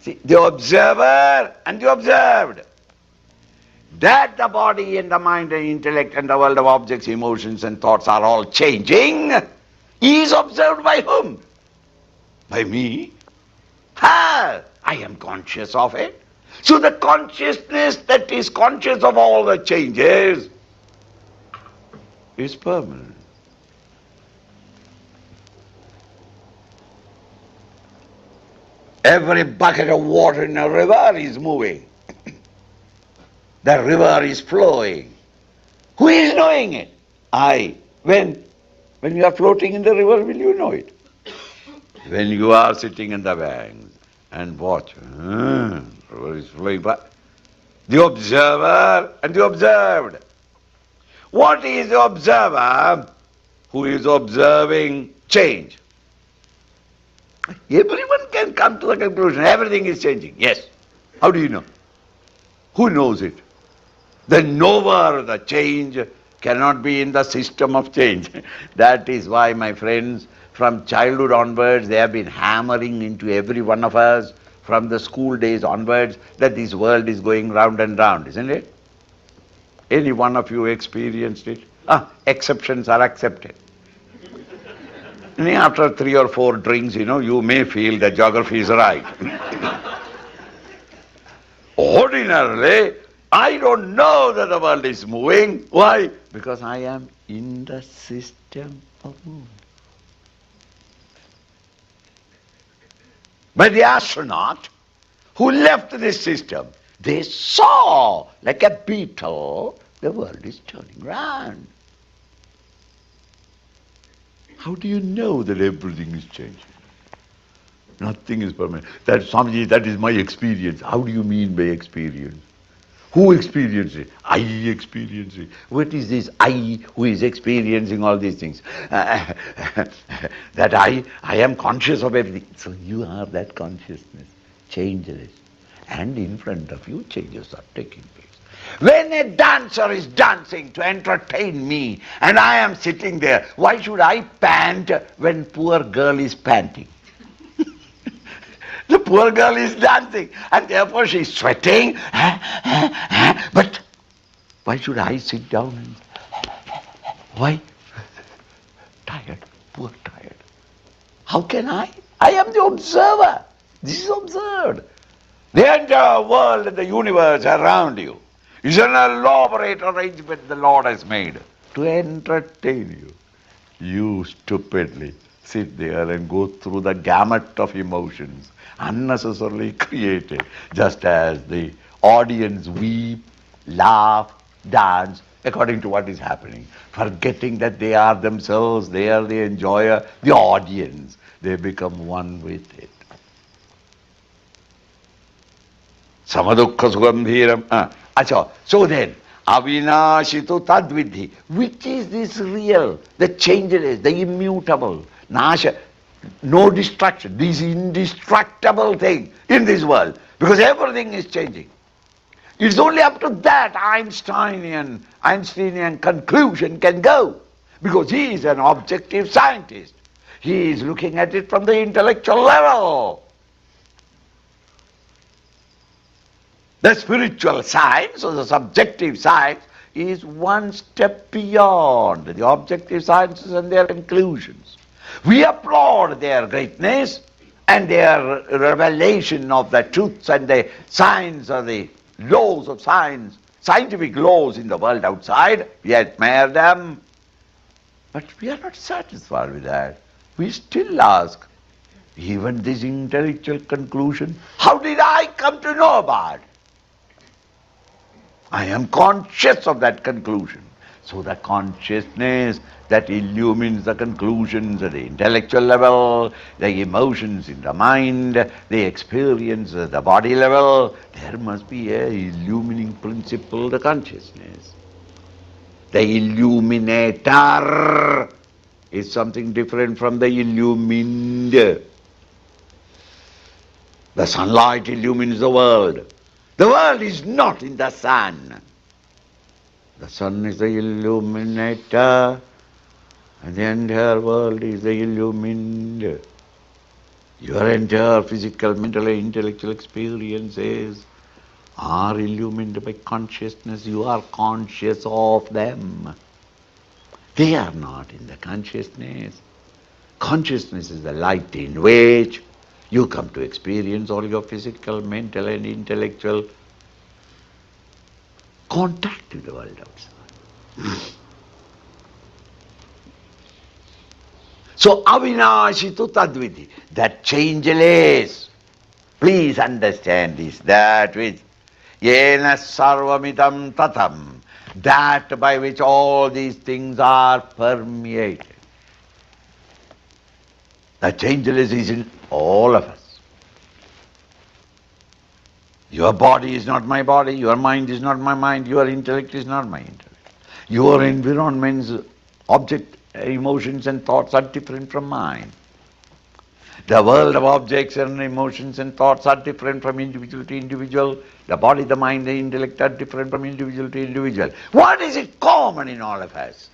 See, the observer and the observed. That the body and the mind and intellect and the world of objects, emotions and thoughts are all changing is observed by whom? By me. I am conscious of it. So the consciousness that is conscious of all the changes is permanent. Every bucket of water in a river is moving. The river is flowing. Who is knowing it? I. When you are floating in the river, will you know it? When you are sitting in the banks and watch, the river is flowing by. The observer and the observed. What is the observer who is observing change? Everyone can come to the conclusion, everything is changing. Yes. How do you know? Who knows it? The knower, the change, cannot be in the system of change. That is why, my friends, from childhood onwards, they have been hammering into every one of us, from the school days onwards, that this world is going round and round, isn't it? Any one of you experienced it? Exceptions are accepted. After 3 or 4 drinks, you may feel that geography is right. Ordinarily, I don't know that the world is moving. Why? Because I am in the system of movement. But the astronaut who left this system, they saw, like a beetle, the world is turning round. How do you know that everything is changing? Nothing is permanent. That, Swamiji, that is my experience. How do you mean by experience? Who experienced it? I experienced it. What is this I who is experiencing all these things? That I am conscious of everything. So you are that consciousness, changeless. And in front of you, changes are taking place. When a dancer is dancing to entertain me, and I am sitting there, why should I pant when poor girl is panting? The poor girl is dancing, and therefore she is sweating. But why should I sit down and... Why? Tired, poor tired. How can I? I am the observer. This is observed. The entire world and the universe around you is an elaborate arrangement the Lord has made to entertain you. You stupidly sit there and go through the gamut of emotions unnecessarily created, just as the audience weep, laugh, dance according to what is happening, forgetting that they are themselves, they are the enjoyer, the audience. They become one with it. Samadukha sugambhiram. So then, avinashitu tadvidhi. Which is this real, the changeless, the immutable, nasha, no destruction, this indestructible thing in this world, because everything is changing. It's only up to that Einsteinian conclusion can go, because he is an objective scientist. He is looking at it from the intellectual level. The spiritual science or the subjective science is one step beyond the objective sciences and their conclusions. We applaud their greatness and their revelation of the truths and the science or the laws of science scientific laws in the world outside, we admire them, but we are not satisfied with that. We still ask, even this intellectual conclusion, how did I come to know about it? I am conscious of that conclusion. So the consciousness that illumines the conclusions at the intellectual level, the emotions in the mind, the experience at the body level, there must be a illumining principle, the consciousness. The illuminator is something different from the illumined. The sunlight illumines the world. The world is not in the sun. The sun is the illuminator, and the entire world is the illumined. Your entire physical, mental, and intellectual experiences are illumined by consciousness. You are conscious of them. They are not in the consciousness. Consciousness is the light in which you come to experience all your physical, mental, and intellectual contact with the world outside. So, avinashi tu tadviti, that changeless, please understand this, that which yena sarvamitam tatam, that by which all these things are permeated. The changeless is in all of us. Your body is not my body, your mind is not my mind, your intellect is not my intellect. Your environment's object, emotions and thoughts are different from mine. The world of objects and emotions and thoughts are different from individual to individual. The body, the mind, the intellect are different from individual to individual. What is it common in all of us?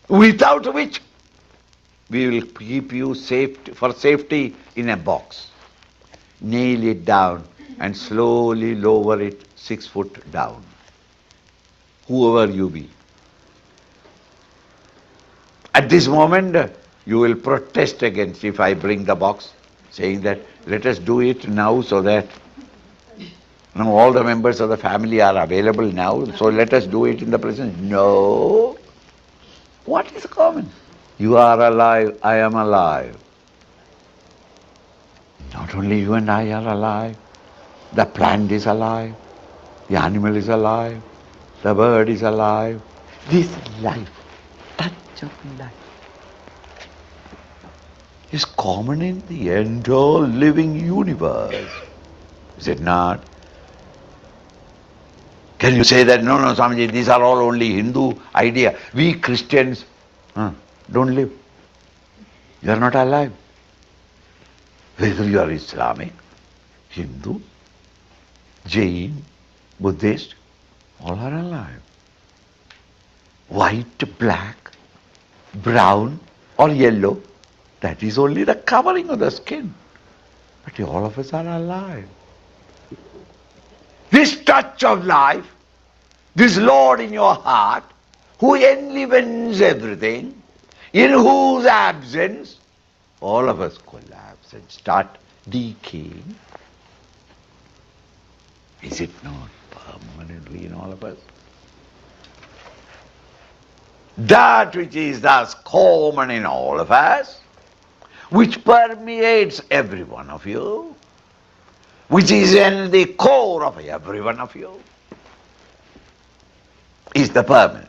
Without which we will keep you for safety in a box. Nail it down and slowly lower it 6 foot down. Whoever you be. At this moment, you will protest against if I bring the box, saying that let us do it now so that all the members of the family are available now, so let us do it in the present. No. What is common? You are alive, I am alive. Not only you and I are alive, the plant is alive, the animal is alive, the bird is alive. This life, touch of life, is common in the entire living universe. Is it not? Can you say that, no, Swamiji, these are all only Hindu idea. We Christians don't live. You are not alive. Whether you are Islamic, Hindu, Jain, Buddhist, all are alive. White, black, brown or yellow, that is only the covering of the skin. But all of us are alive. This touch of life, this Lord in your heart, who enlivens everything, in whose absence all of us collapse and start decaying. Is it not permanently in all of us? That which is thus common in all of us, which permeates every one of you, which is in the core of every one of you, is the permanent.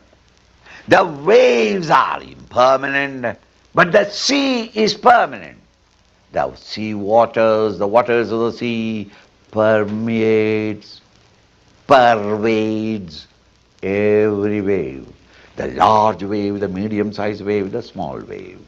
The waves are impermanent, but the sea is permanent. The sea waters, the waters of the sea pervades every wave. The large wave, the medium-sized wave, the small wave.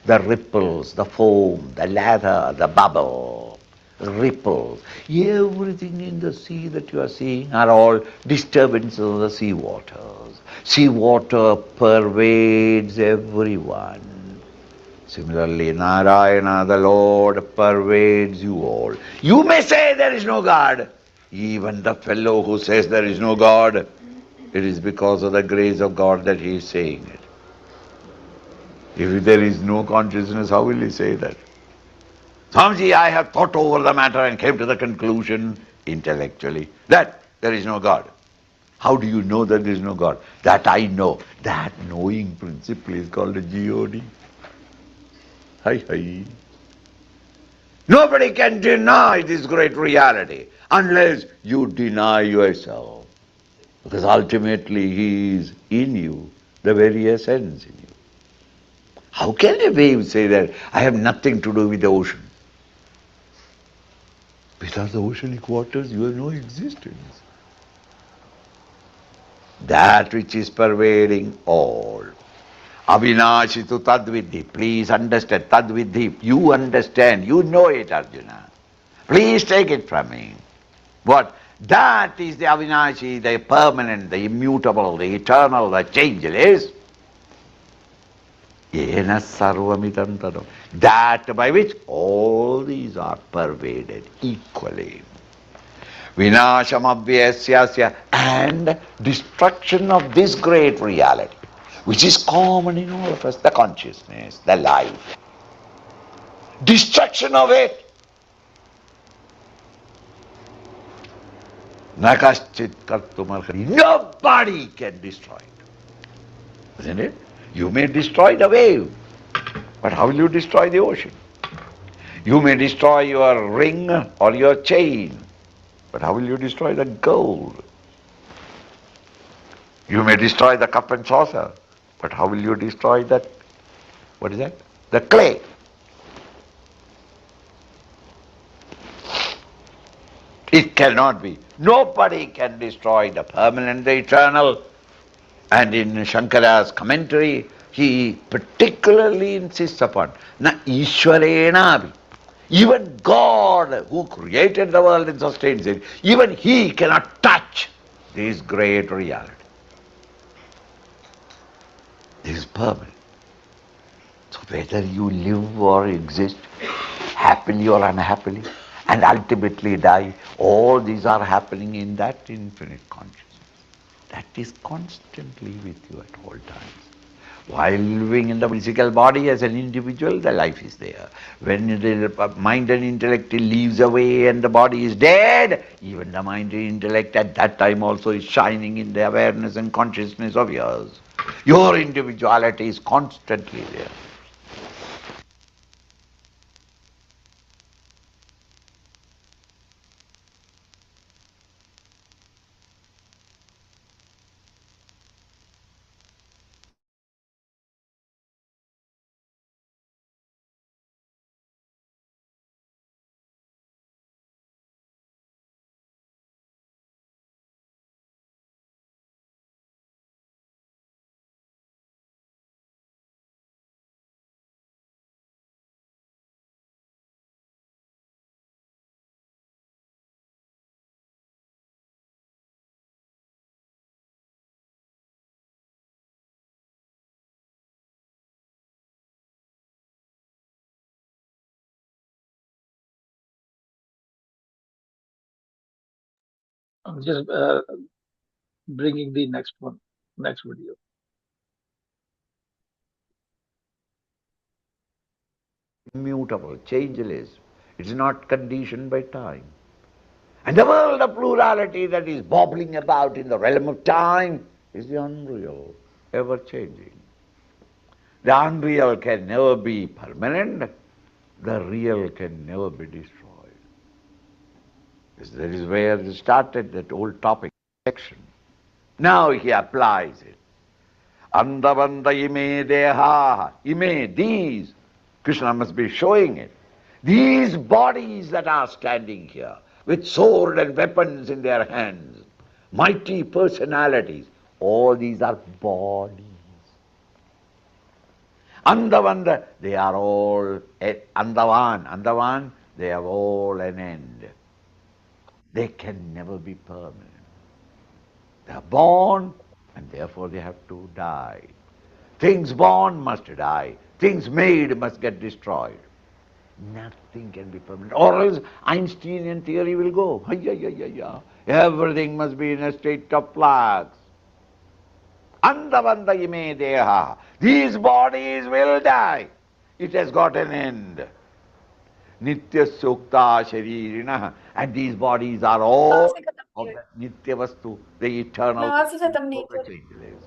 The ripples, the foam, the lather, the bubble, ripples. Everything in the sea that you are seeing are all disturbances of the sea waters. Sea water pervades everyone. Similarly, Narayana, the Lord, pervades you all. You may say there is no God. Even the fellow who says there is no God, it is because of the grace of God that he is saying it. If there is no consciousness, how will he say that? Swamiji, I have thought over the matter and came to the conclusion intellectually that there is no God. How do you know that there is no God? That I know. That knowing principle is called a God. Hi, hi. Nobody can deny this great reality unless you deny yourself. Because ultimately He is in you, the very essence in you. How can a wave say that I have nothing to do with the ocean? Without the oceanic waters, you have no existence. That which is pervading all. Avinashitu tadvidhi. Please understand, tadvidhi. You understand, you know it, Arjuna. Please take it from me. What? That is the Avinashi, the permanent, the immutable, the eternal, the changeless. Yena sarvamidam tadam. That by which all these are pervaded equally. Vinasham abhyasyasya, and destruction of this great reality, which is common in all of us, the consciousness, the life. Destruction of it. Nakaschit kartumarhari. Nobody can destroy it. Isn't it? You may destroy the wave, but how will you destroy the ocean? You may destroy your ring or your chain, but how will you destroy the gold? You may destroy the cup and saucer, but how will you destroy that? What is that? The clay. It cannot be. Nobody can destroy the permanent, the eternal. And in Shankara's commentary, he particularly insists upon na Ishwarena. Even God, who created the world and sustains it, even He cannot touch this great reality. This is permanent. So whether you live or exist, happily or unhappily, and ultimately die, all these are happening in that infinite consciousness. That is constantly with you at all times. While living in the physical body as an individual, the life is there. When the mind and intellect leaves away and the body is dead, even the mind and intellect at that time also is shining in the awareness and consciousness of yours. Your individuality is constantly there. I'm just bringing the next one, next video. Immutable, changeless. It's not conditioned by time. And the world of plurality that is bobbling about in the realm of time is the unreal, ever changing. The unreal can never be permanent, the real can never be destroyed. That is where he started that old topic section. Now he applies it. Andavanda ime deha, ime, these. Krishna must be showing it. These bodies that are standing here, with sword and weapons in their hands, mighty personalities, all these are bodies. Andavanda, they are all Andavan, they have all an end. They can never be permanent. They are born and therefore they have to die. Things born must die. Things made must get destroyed. Nothing can be permanent. Or else Einsteinian theory will go. Everything must be in a state of flux. Andavanda ime deha. These bodies will die. It has got an end. Nitya Sukta Sharirina. And these bodies are all of the Nitya Vastu, the eternal, the changeless.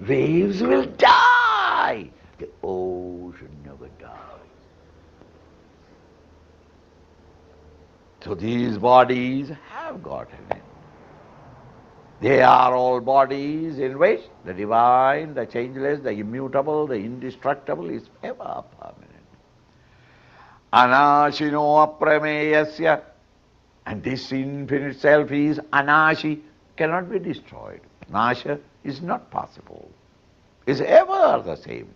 Waves will die. The ocean never dies. So these bodies have got an end. They are all bodies in which the divine, the changeless, the immutable, the indestructible is ever permanent. Anashino aprameyasya. And this infinite self is anashi, cannot be destroyed. Nasha is not possible. Is ever the same.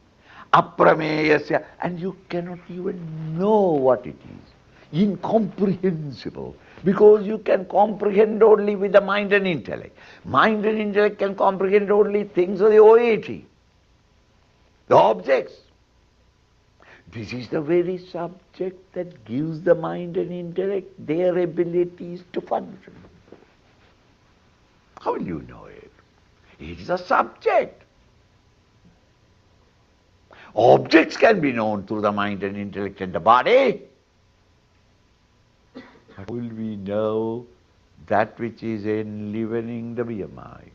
Aprameyasya, and you cannot even know what it is. Incomprehensible. Because you can comprehend only with the mind and intellect. Mind and intellect can comprehend only things of the OAT, the objects. This is the very subject that gives the mind and intellect their abilities to function. How will you know it? It is a subject. Objects can be known through the mind and intellect and the body. But will we know that which is enlivening the BMI?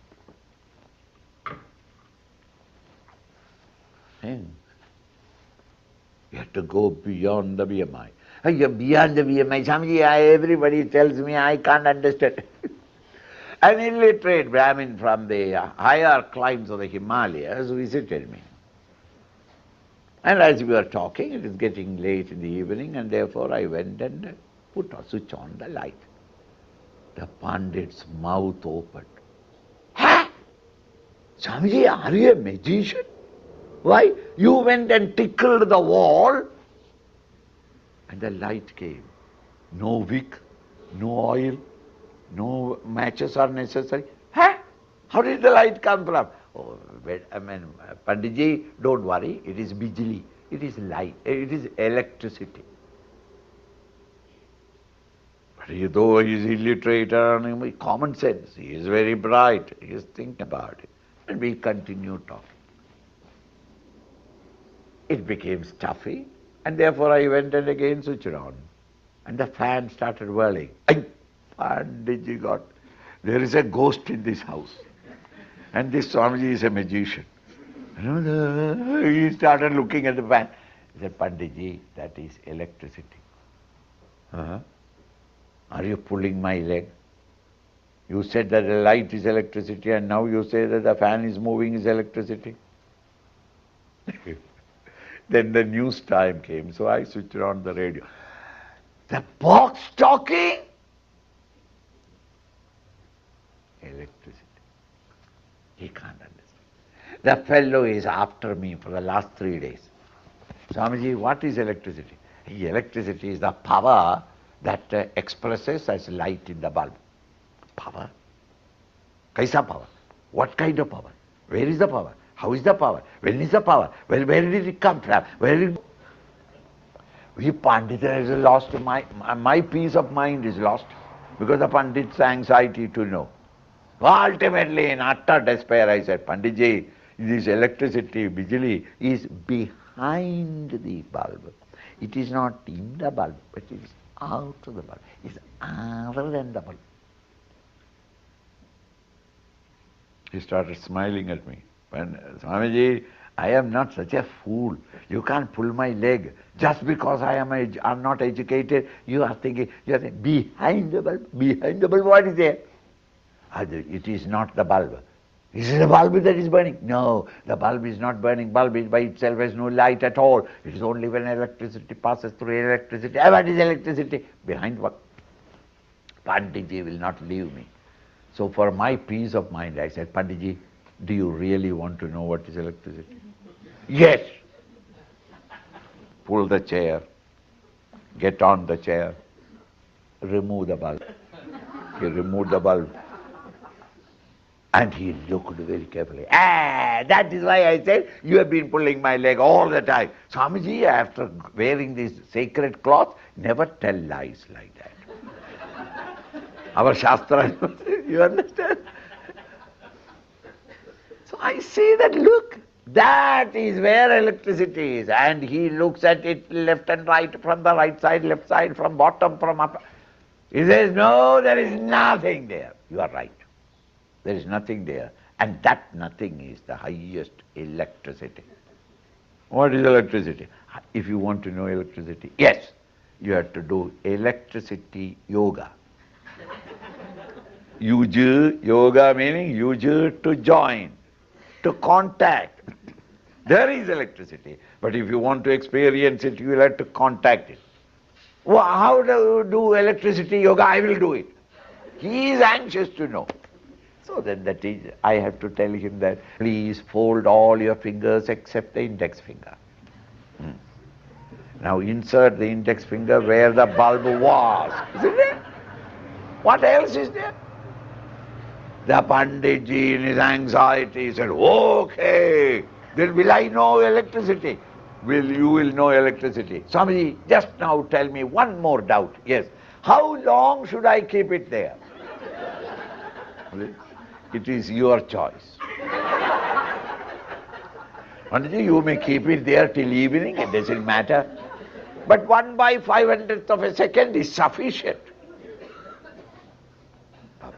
You have to go beyond the BMI. You're beyond the BMI. Swamiji, everybody tells me I can't understand. An illiterate Brahmin from the higher climes of the Himalayas visited me. And as we were talking, it is getting late in the evening, and therefore I went and put a switch on the light. The Pandit's mouth opened. Ha! Swamiji, are you a magician? Why? You went and tickled the wall, and the light came. No wick, no oil, no matches are necessary. Huh? How did the light come from? Oh, Panditji, don't worry, it is bijli, it is light, it is electricity. But though he is illiterate and common sense, he is very bright, he is thinking about it. And we continue talking. It became stuffy, and therefore I went and again switched it on. And the fan started whirling. Panditji got, there is a ghost in this house. And this Swamiji is a magician. He started looking at the fan. He said, Panditji, that is electricity. Are you pulling my leg? You said that the light is electricity, and now you say that the fan is moving is electricity. Then the news time came, so I switched on the radio. The box talking? Electricity. He can't understand. The fellow is after me for the last 3 days. Swamiji, what is electricity? Electricity is the power that expresses as light in the bulb. Power? Kaisa power? What kind of power? Where is the power? How is the power? When is the power? Well, where did it come from? We Pandita is lost. My peace of mind is lost because the Pandit's anxiety to know. Ultimately, in utter despair, I said, Panditji, this electricity, bijli, is behind the bulb. It is not in the bulb, but it is out of the bulb. It is other than the bulb. He started smiling at me. When, Swamiji, I am not such a fool. You can't pull my leg. Just because I am not educated, you are thinking, behind the bulb, what is there? It is not the bulb. Is it the bulb that is burning? No, the bulb is not burning. Bulb is by itself has no light at all. It is only when electricity passes through electricity. What is electricity? Behind what? Panditji will not leave me. So for my peace of mind, I said, Panditji, do you really want to know what is electricity? Yes. Pull the chair. Get on the chair. Remove the bulb. He removed the bulb. And he looked very carefully. That is why I said, you have been pulling my leg all the time. Swamiji, after wearing this sacred cloth, never tell lies like that. Our Shastra, you understand? So I say that, look, That is where electricity is. And he looks at it left and right, from the right side, left side, from bottom, from up. He says, no, there is nothing there. You are right. There is nothing there. And that nothing is the highest electricity. What is electricity? If you want to know electricity, yes, you have to do electricity yoga. Yuju, yoga meaning yuju, to join, to contact. There is electricity. But if you want to experience it, you will have to contact it. Well, how do you do electricity yoga? I will do it. He is anxious to know. So then that is, I have to tell him that, please fold all your fingers except the index finger. Now insert the index finger where the bulb was. Isn't it? What else is there? The Panditji in his anxiety said, okay, then will I know electricity? You will know electricity. Swamiji, just now tell me one more doubt. Yes. How long should I keep it there? It is your choice. Panditji, you may keep it there till evening, it doesn't matter. But 1/500th of a second is sufficient.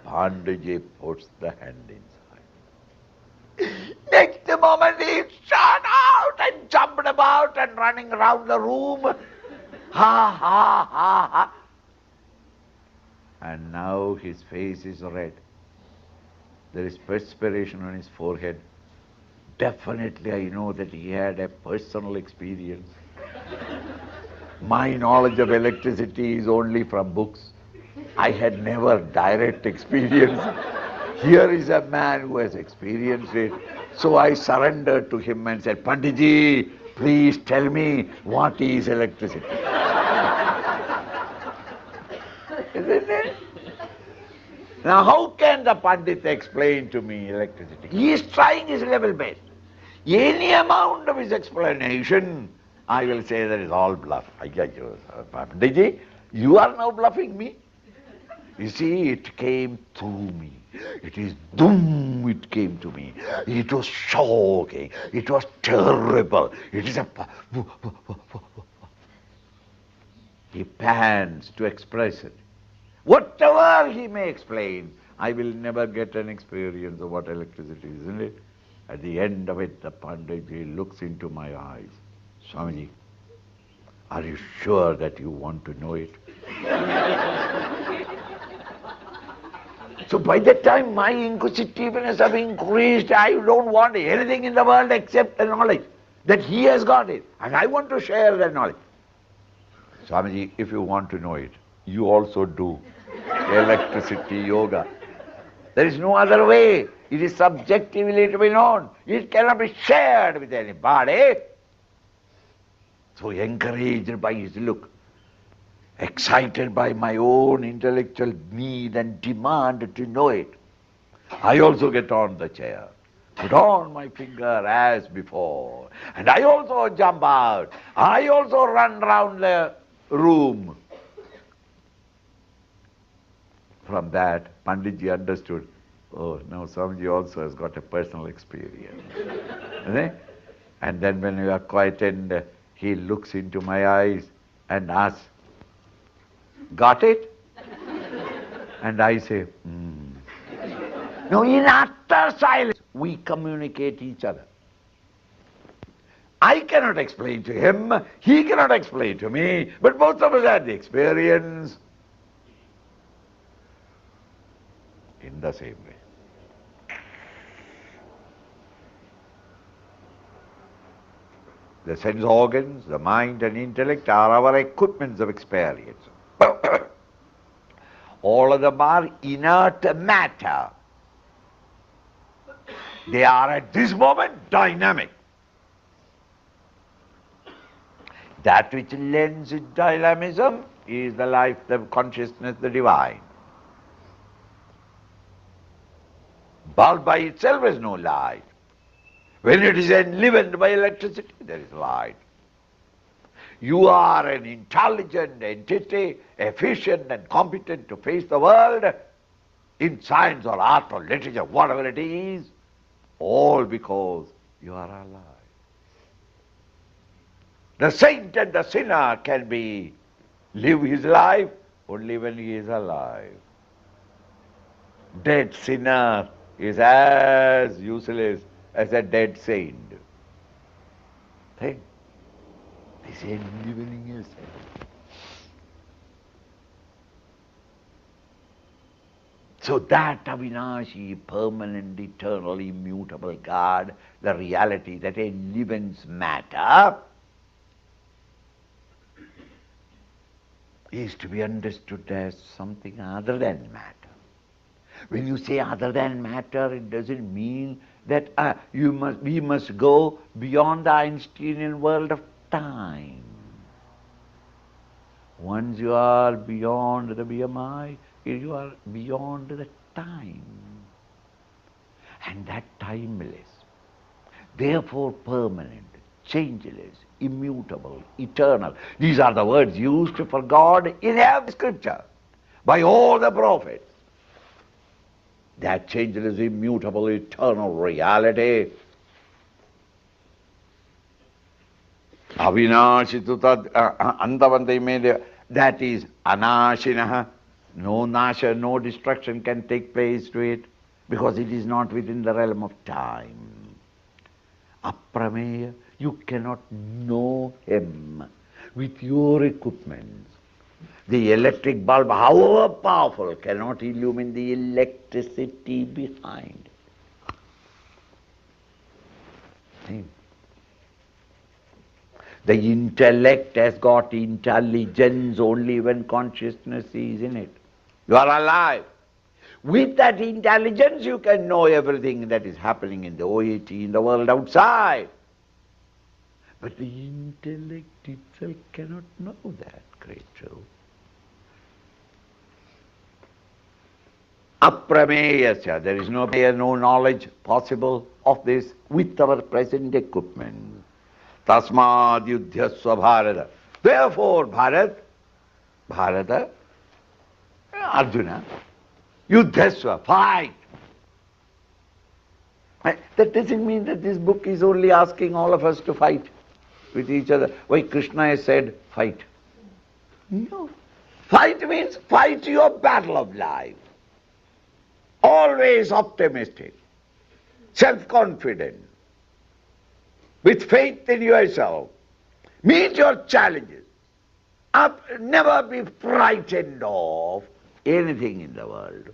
Panditji puts the hand inside. Next moment he shot out and jumped about and running around the room. Ha, ha, ha, ha. And now his face is red. There is perspiration on his forehead. Definitely I know that he had a personal experience. My knowledge of electricity is only from books. I had never direct experience. Here is a man who has experienced it. So I surrendered to him and said, Panditji, please tell me what is electricity. Isn't it? Now how can the Pandit explain to me electricity? He is trying his level best. Any amount of his explanation, I will say that is all bluff. Panditji, you are now bluffing me. You see, it came through me. It is doom, it came to me. It was shocking. It was terrible. It is a... He pants to express it. Whatever he may explain, I will never get an experience of what electricity is, isn't it? At the end of it, the Panditji looks into my eyes. Swamiji, are you sure that you want to know it? So by that time my inquisitiveness have increased. I don't want anything in the world except the knowledge that he has got it. And I want to share that knowledge. Swamiji, if you want to know it, you also do electricity yoga. There is no other way. It is subjectively to be known. It cannot be shared with anybody. So encouraged by his look, excited by my own intellectual need and demand to know it, I also get on the chair, put on my finger as before, and I also jump out. I also run round the room. From that, Panditji understood, oh, now Swamiji also has got a personal experience. And then when we are quietened, he looks into my eyes and asks, got it? And I say, No, in utter silence, we communicate each other. I cannot explain to him, he cannot explain to me, but both of us had the experience in the same way. The sense organs, the mind and intellect are our equipments of experience. All of them are inert matter. They are at this moment dynamic. That which lends it dynamism is the life, the consciousness, the divine. Bulb by itself has no light. When it is enlivened by electricity, there is light. You are an intelligent entity, efficient and competent to face the world in science or art or literature, whatever it is, all because you are alive. The saint and the sinner can live his life only when he is alive. Dead sinner is as useless as a dead saint. Think, this is living yourself. So that Avinashi, permanent, eternal, immutable God, the reality that elements matter, is to be understood as something other than matter. When you say other than matter, it doesn't mean that we must go beyond the Einsteinian world of time. Once you are beyond the BMI, you are beyond the time. And that timeless, therefore permanent, changeless, immutable, eternal. These are the words used for God in every scripture by all the prophets. That changeless, immutable, eternal reality, Avinashi tad Antavante made, that is Anashinaha. No nasha, no destruction can take place to it because it is not within the realm of time. Aprameya, you cannot know him with your equipments. The electric bulb, however powerful, cannot illumine the electricity behind. See? The intellect has got intelligence only when consciousness is in it. You are alive. With that intelligence you can know everything that is happening in the OET, in the world outside. But the intellect itself cannot know that great truth. Aprameyasya, there is no knowledge possible of this with our present equipment. Tasmad yudhyasva Bharata. Therefore, Bharata, Arjuna, yudhyasva, fight. That doesn't mean that this book is only asking all of us to fight with each other. Why Krishna has said, fight. No. Fight means fight your battle of life. Always optimistic, self-confident, with faith in yourself. Meet your challenges. Never be frightened of anything in the world.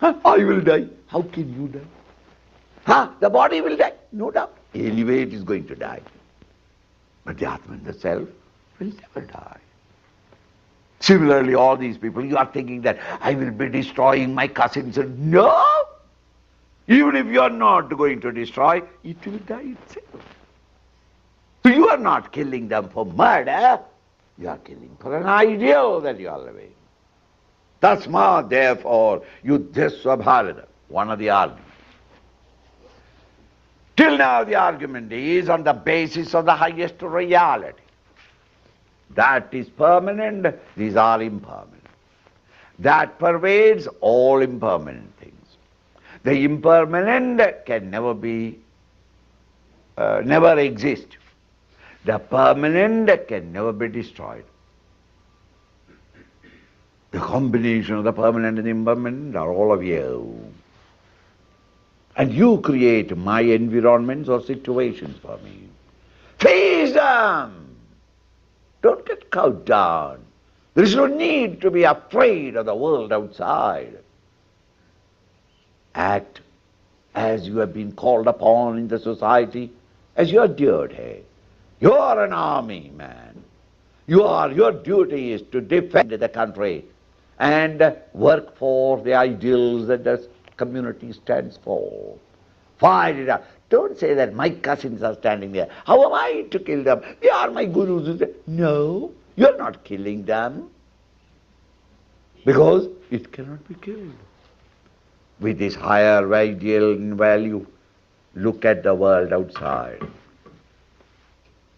I will die. How can you die? The body will die. No doubt. Anyway it is going to die. But the Atman, the self, will never die. Similarly, all these people, you are thinking that I will be destroying my cousins. No! Even if you are not going to destroy, it will die itself. So you are not killing them for murder, you are killing for an ideal that you are living. Tasma, therefore, yudhyasva Bharata, one of the arguments. Till now the argument is on the basis of the highest reality. That is permanent, these are impermanent. That pervades all impermanent things. The impermanent can never exist. The permanent can never be destroyed. The combination of the permanent and the impermanent are all of you. And you create my environments or situations for me. Face them! Don't get cowed down. There is no need to be afraid of the world outside. Act as you have been called upon in the society, as your duty. You are an army man. Your duty is to defend the country and work for the ideals that the community stands for. Fight it out. Don't say that my cousins are standing there. How am I to kill them? They are my gurus. No, you're not killing them. Because it cannot be killed. With this higher ideal value, look at the world outside.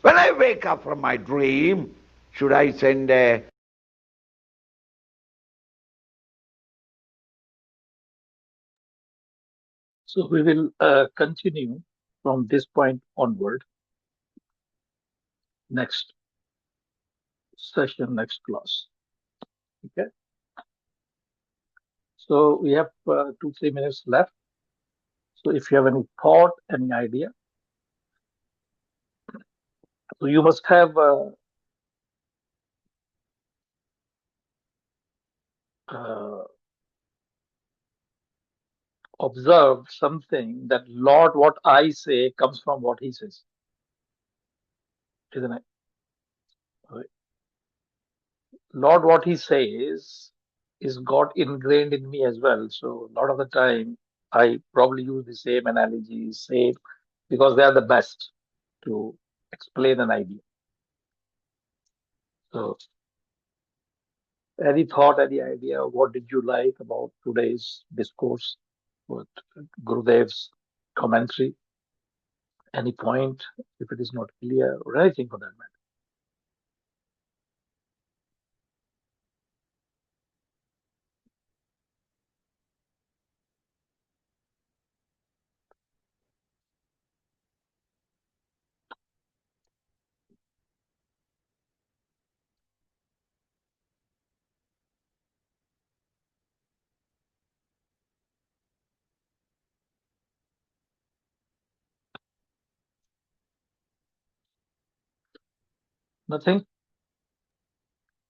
When I wake up from my dream, should I send a So we will continue from this point onward, next session, next class. Okay. So we have 2-3 minutes left. So if you have any thought, any idea, so you must have uh, observed something that Lord, what I say comes from what He says, isn't it? Right. Lord, what He says is got ingrained in me as well. So a lot of the time, I probably use the same analogies, same because they are the best to explain an idea. So, any thought, any idea? What did you like about today's discourse with Gurudev's commentary? Any point, if it is not clear, or anything for that matter? Nothing?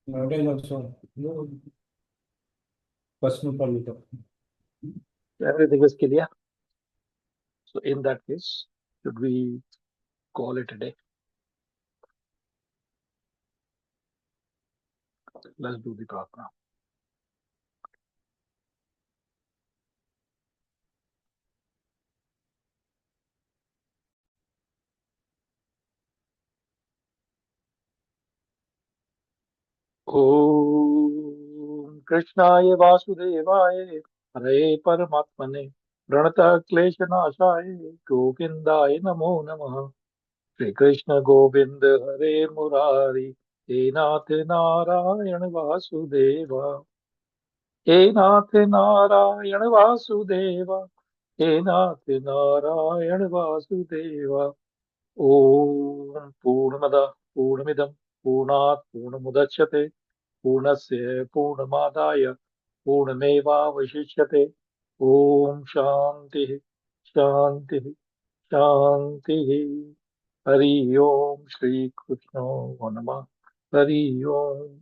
Nowadays also, no personal politics. Everything is clear. So, in that case, should we call it a day? Let's do the talk now. Om Krishnaya Vasudevaya Hare Paramatmane Pranata Kleshanashaya Govindaya Namo Namaha Shri Krishna Govinda Hare Murari He Nath Narayana Vasudeva He Nath Narayana Vasudeva He Nath Narayana Vasudeva Om Purnamada Purnamidam Purnat Purnamudachyate Purnasya Purnamadaya Purnamevavashishyate Om Shanti Shanti Shanti Hari Om Shri Krishna Vanama Hari Om.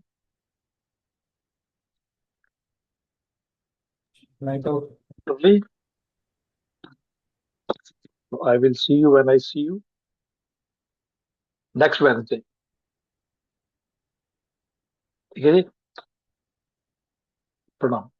Night out. Lovely. So I will see you when I see you next Wednesday. Okay? Pranam.